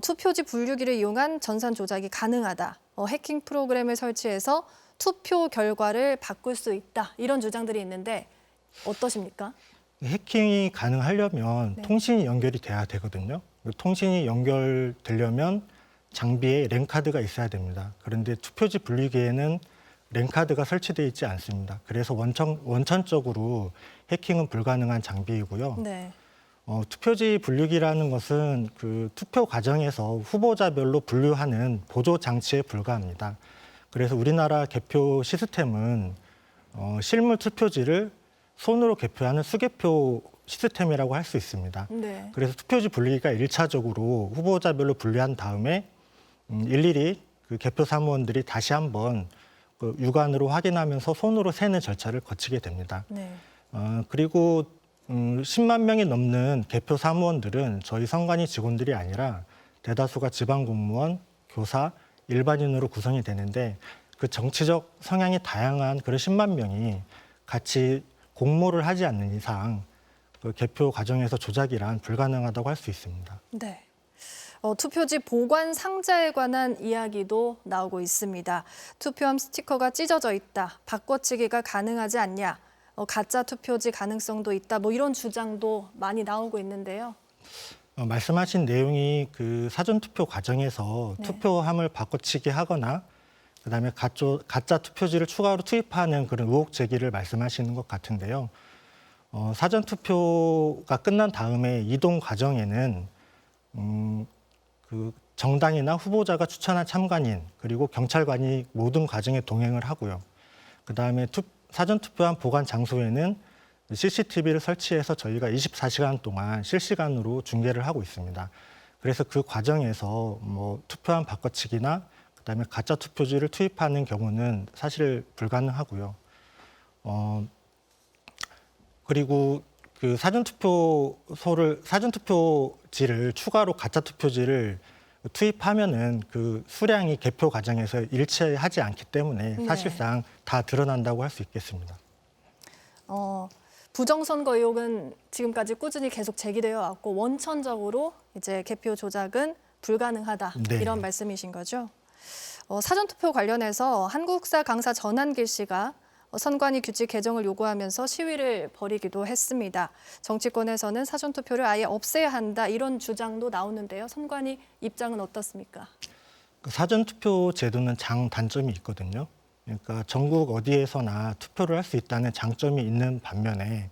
투표지 분류기를 이용한 전산 조작이 가능하다. 해킹 프로그램을 설치해서 투표 결과를 바꿀 수 있다. 이런 주장들이 있는데 어떠십니까? 해킹이 가능하려면 네. 통신이 연결이 돼야 되거든요. 통신이 연결되려면 장비에 랜카드가 있어야 됩니다. 그런데 투표지 분류기에는 랜카드가 설치되어 있지 않습니다. 그래서 원천적으로 해킹은 불가능한 장비이고요. 네. 투표지 분류기라는 것은 그 투표 과정에서 후보자별로 분류하는 보조 장치에 불과합니다. 그래서 우리나라 개표 시스템은 실물 투표지를 손으로 개표하는 수개표 시스템이라고 할 수 있습니다. 네. 그래서 투표지 분류기가 1차적으로 후보자별로 분류한 다음에 일일이 그 개표 사무원들이 다시 한번 그 육안으로 확인하면서 손으로 세는 절차를 거치게 됩니다. 네. 그리고 10만 명이 넘는 개표 사무원들은 저희 선관위 직원들이 아니라 대다수가 지방 공무원, 교사, 일반인으로 구성이 되는데 그 정치적 성향이 다양한 그런 10만 명이 같이 공모를 하지 않는 이상 그 개표 과정에서 조작이란 불가능하다고 할 수 있습니다. 네. 투표지 보관 상자에 관한 이야기도 나오고 있습니다. 투표함 스티커가 찢어져 있다. 바꿔치기가 가능하지 않냐. 가짜 투표지 가능성도 있다. 뭐 이런 주장도 많이 나오고 있는데요. 말씀하신 내용이 그 사전투표 과정에서 네. 투표함을 바꿔치기 하거나 그다음에 가짜 투표지를 추가로 투입하는 그런 의혹 제기를 말씀하시는 것 같은데요. 사전투표가 끝난 다음에 이동 과정에는 그 정당이나 후보자가 추천한 참관인 그리고 경찰관이 모든 과정에 동행을 하고요. 그다음에 사전투표함 보관 장소에는 CCTV를 설치해서 저희가 24시간 동안 실시간으로 중계를 하고 있습니다. 그래서 그 과정에서 뭐 투표함 바꿔치기나 그다음에 가짜 투표지를 투입하는 경우는 사실 불가능하고요. 그리고 그 사전투표지를 추가로 가짜 투표지를 투입하면은 그 수량이 개표 과정에서 일치하지 않기 때문에 네. 사실상 다 드러난다고 할 수 있겠습니다. 부정선거 의혹은 지금까지 꾸준히 계속 제기되어 왔고 원천적으로 이제 개표 조작은 불가능하다. 네. 이런 말씀이신 거죠? 사전투표 관련해서 한국사 강사 전한길 씨가 선관위 규칙 개정을 요구하면서 시위를 벌이기도 했습니다. 정치권에서는 사전투표를 아예 없애야 한다 이런 주장도 나오는데요. 선관위 입장은 어떻습니까? 사전투표 제도는 장단점이 있거든요. 그러니까 전국 어디에서나 투표를 할 수 있다는 장점이 있는 반면에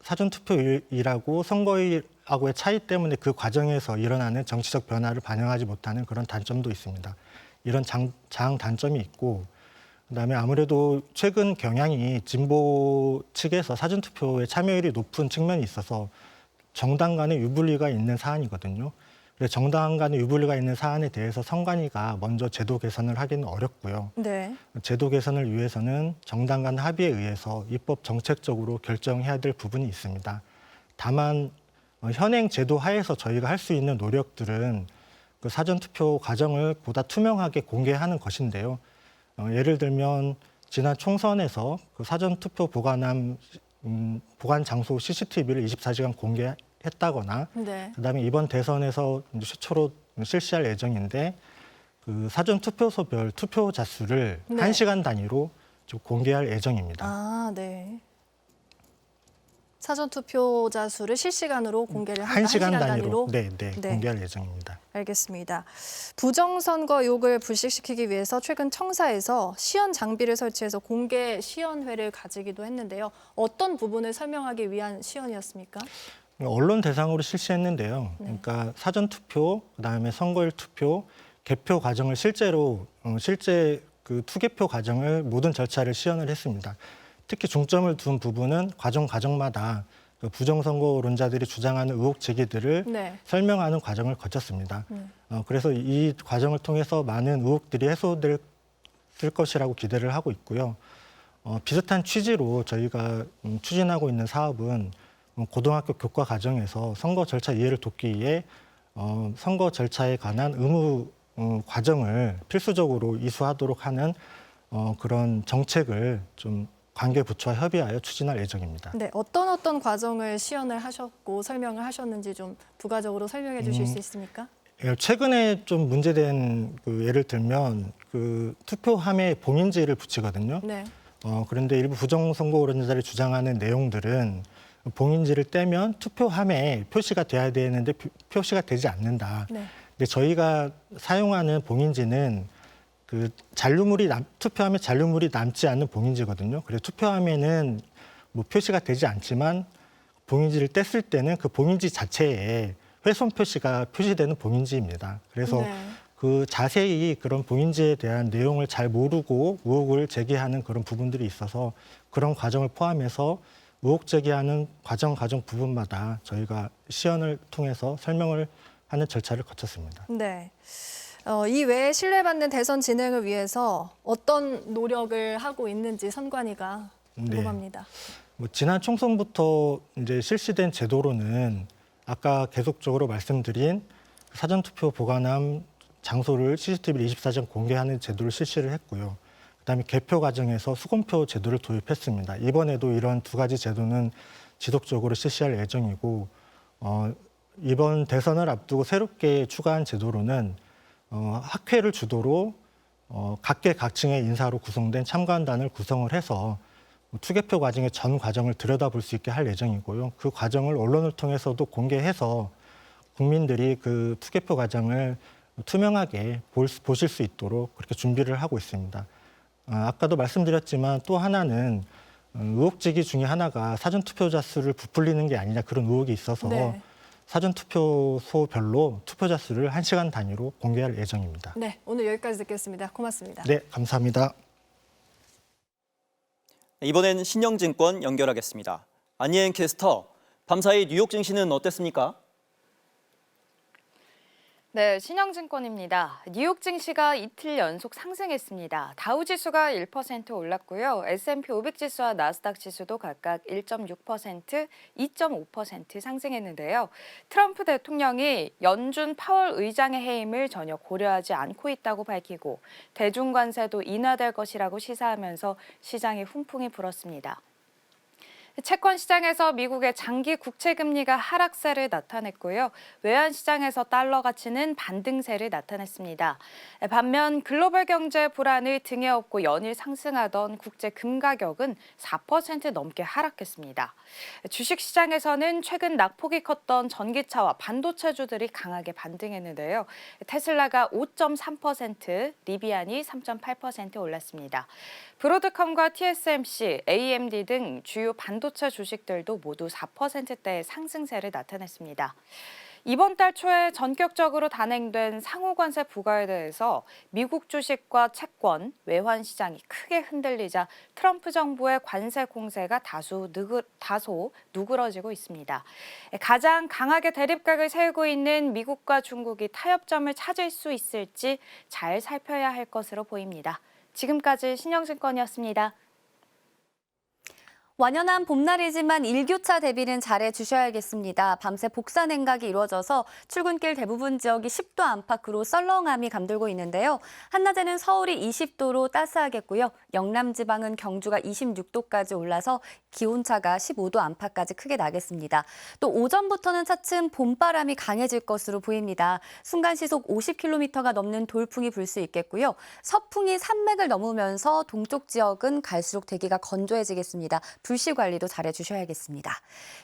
사전투표일하고 선거일하고의 차이 때문에 그 과정에서 일어나는 정치적 변화를 반영하지 못하는 그런 단점도 있습니다. 이런 장단점이 있고 그다음에 아무래도 최근 경향이 진보 측에서 사전투표에 참여율이 높은 측면이 있어서 정당 간의 유불리가 있는 사안이거든요. 그래서 정당 간의 유불리가 있는 사안에 대해서 선관위가 먼저 제도 개선을 하기는 어렵고요. 네. 제도 개선을 위해서는 정당 간 합의에 의해서 입법 정책적으로 결정해야 될 부분이 있습니다. 다만 현행 제도 하에서 저희가 할 수 있는 노력들은 그 사전투표 과정을 보다 투명하게 공개하는 것인데요. 예를 들면 지난 총선에서 그 사전투표 보관 장소 CCTV를 24시간 공개했다거나 네. 그다음에 이번 대선에서 최초로 실시할 예정인데 그 사전투표소별 투표자 수를 네. 1시간 단위로 좀 공개할 예정입니다. 아, 네. 사전 투표자 수를 실시간으로 공개를 한다. 1시간 단위로 단위로? 네, 네. 공개할 예정입니다. 알겠습니다. 부정선거 의혹을 불식시키기 위해서 최근 청사에서 시연 장비를 설치해서 공개 시연회를 가지기도 했는데요. 어떤 부분을 설명하기 위한 시연이었습니까? 언론 대상으로 실시했는데요. 그러니까 사전 투표, 그다음에 선거일 투표, 개표 과정을 실제 그 투개표 과정을 모든 절차를 시연을 했습니다. 특히 중점을 둔 부분은 과정마다 그 부정선거론자들이 주장하는 의혹 제기들을 설명하는 과정을 거쳤습니다. 그래서 이 과정을 통해서 많은 의혹들이 해소될 것이라고 기대를 하고 있고요. 비슷한 취지로 저희가 추진하고 있는 사업은 고등학교 교과 과정에서 선거 절차 이해를 돕기 위해 선거 절차에 관한 의무 과정을 필수적으로 이수하도록 하는 그런 정책을 좀 관계 부처와 협의하여 추진할 예정입니다. 네, 어떤 과정을 시연을 하셨고 설명을 하셨는지 좀 부가적으로 설명해 주실 수 있습니까? 최근에 좀 문제된 그 예를 들면 그 투표함에 봉인지를 붙이거든요. 네. 그런데 일부 부정선거론자들이 주장하는 내용들은 봉인지를 떼면 투표함에 표시가 돼야 되는데 표시가 되지 않는다. 네. 근데 저희가 사용하는 봉인지는 그 투표함에 잔류물이 남지 않는 봉인지거든요. 그래서 투표함에는 뭐 표시가 되지 않지만 봉인지를 뗐을 때는 그 봉인지 자체에 훼손 표시가 표시되는 봉인지입니다. 그래서 그 자세히 그런 봉인지에 대한 내용을 잘 모르고 의혹을 제기하는 그런 부분들이 있어서 그런 과정을 포함해서 의혹 제기하는 과정 부분마다 저희가 시연을 통해서 설명을 하는 절차를 거쳤습니다. 네. 이 외에 신뢰받는 대선 진행을 위해서 어떤 노력을 하고 있는지 선관위가 궁금합니다. 지난 총선부터 이제 실시된 제도로는 아까 계속적으로 말씀드린 사전투표 보관함 장소를 CCTV를 24시간 공개하는 제도를 실시를 했고요. 그다음에 개표 과정에서 수검표 제도를 도입했습니다. 이번에도 이런 두 가지 제도는 지속적으로 실시할 예정이고 이번 대선을 앞두고 새롭게 추가한 제도로는 학회를 주도로 각계각층의 인사로 구성된 참관단을 구성을 해서 투개표 과정의 전 과정을 들여다볼 수 있게 할 예정이고요. 그 과정을 언론을 통해서도 공개해서 국민들이 그 투개표 과정을 투명하게 보실 수 있도록 그렇게 준비를 하고 있습니다. 아까도 말씀드렸지만 또 하나는 의혹 제기 중에 하나가 사전투표자 수를 부풀리는 게 아니냐 그런 의혹이 있어서 사전투표소별로 투표자 수를 1시간 단위로 공개할 예정입니다. 네, 오늘 여기까지 듣겠습니다. 고맙습니다. 네, 감사합니다. 이번엔 신영증권 연결하겠습니다. 안예은 캐스터, 밤사이 뉴욕 증시는 어땠습니까? 네, 신영증권입니다. 뉴욕 증시가 이틀 연속 상승했습니다. 다우지수가 1% 올랐고요. S&P 500 지수와 나스닥 지수도 각각 1.6%, 2.5% 상승했는데요. 트럼프 대통령이 연준 파월 의장의 해임을 전혀 고려하지 않고 있다고 밝히고 대중관세도 인하될 것이라고 시사하면서 시장에 훈풍이 불었습니다. 채권 시장에서 미국의 장기 국채 금리가 하락세를 나타냈고요. 외환 시장에서 달러 가치는 반등세를 나타냈습니다. 반면 글로벌 경제 불안을 등에 업고 연일 상승하던 국제 금 가격은 4% 넘게 하락했습니다. 주식 시장에서는 최근 낙폭이 컸던 전기차와 반도체주들이 강하게 반등했는데요. 테슬라가 5.3%, 리비안이 3.8% 올랐습니다. 브로드컴과 TSMC, AMD 등 주요 반도체 주식들도 모두 4%대의 상승세를 나타냈습니다. 이번 달 초에 전격적으로 단행된 상호관세 부과에 대해서 미국 주식과 채권, 외환 시장이 크게 흔들리자 트럼프 정부의 관세 공세가 다소 누그러지고 있습니다. 가장 강하게 대립각을 세우고 있는 미국과 중국이 타협점을 찾을 수 있을지 잘 살펴야 할 것으로 보입니다. 지금까지 신영증권이었습니다. 완연한 봄날이지만 일교차 대비는 잘해주셔야겠습니다. 밤새 복사 냉각이 이루어져서 출근길 대부분 지역이 10도 안팎으로 썰렁함이 감돌고 있는데요. 한낮에는 서울이 20도로 따스하겠고요. 영남 지방은 경주가 26도까지 올라서 기온차가 15도 안팎까지 크게 나겠습니다. 또 오전부터는 차츰 봄바람이 강해질 것으로 보입니다. 순간 시속 50km가 넘는 돌풍이 불 수 있겠고요. 서풍이 산맥을 넘으면서 동쪽 지역은 갈수록 대기가 건조해지겠습니다. 불씨 관리도 잘해주셔야겠습니다.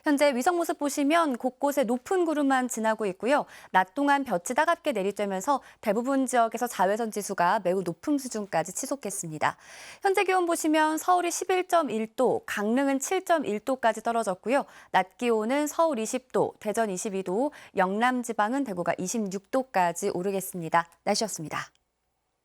현재 위성 모습 보시면 곳곳에 높은 구름만 지나고 있고요. 낮 동안 볕이 따갑게 내리쬐면서 대부분 지역에서 자외선 지수가 매우 높은 수준까지 치솟겠습니다. 현재 기온 보시면 서울이 11.1도, 강릉은 7.1도까지 떨어졌고요. 낮 기온은 서울 20도, 대전 22도, 영남 지방은 대구가 26도까지 오르겠습니다. 날씨였습니다.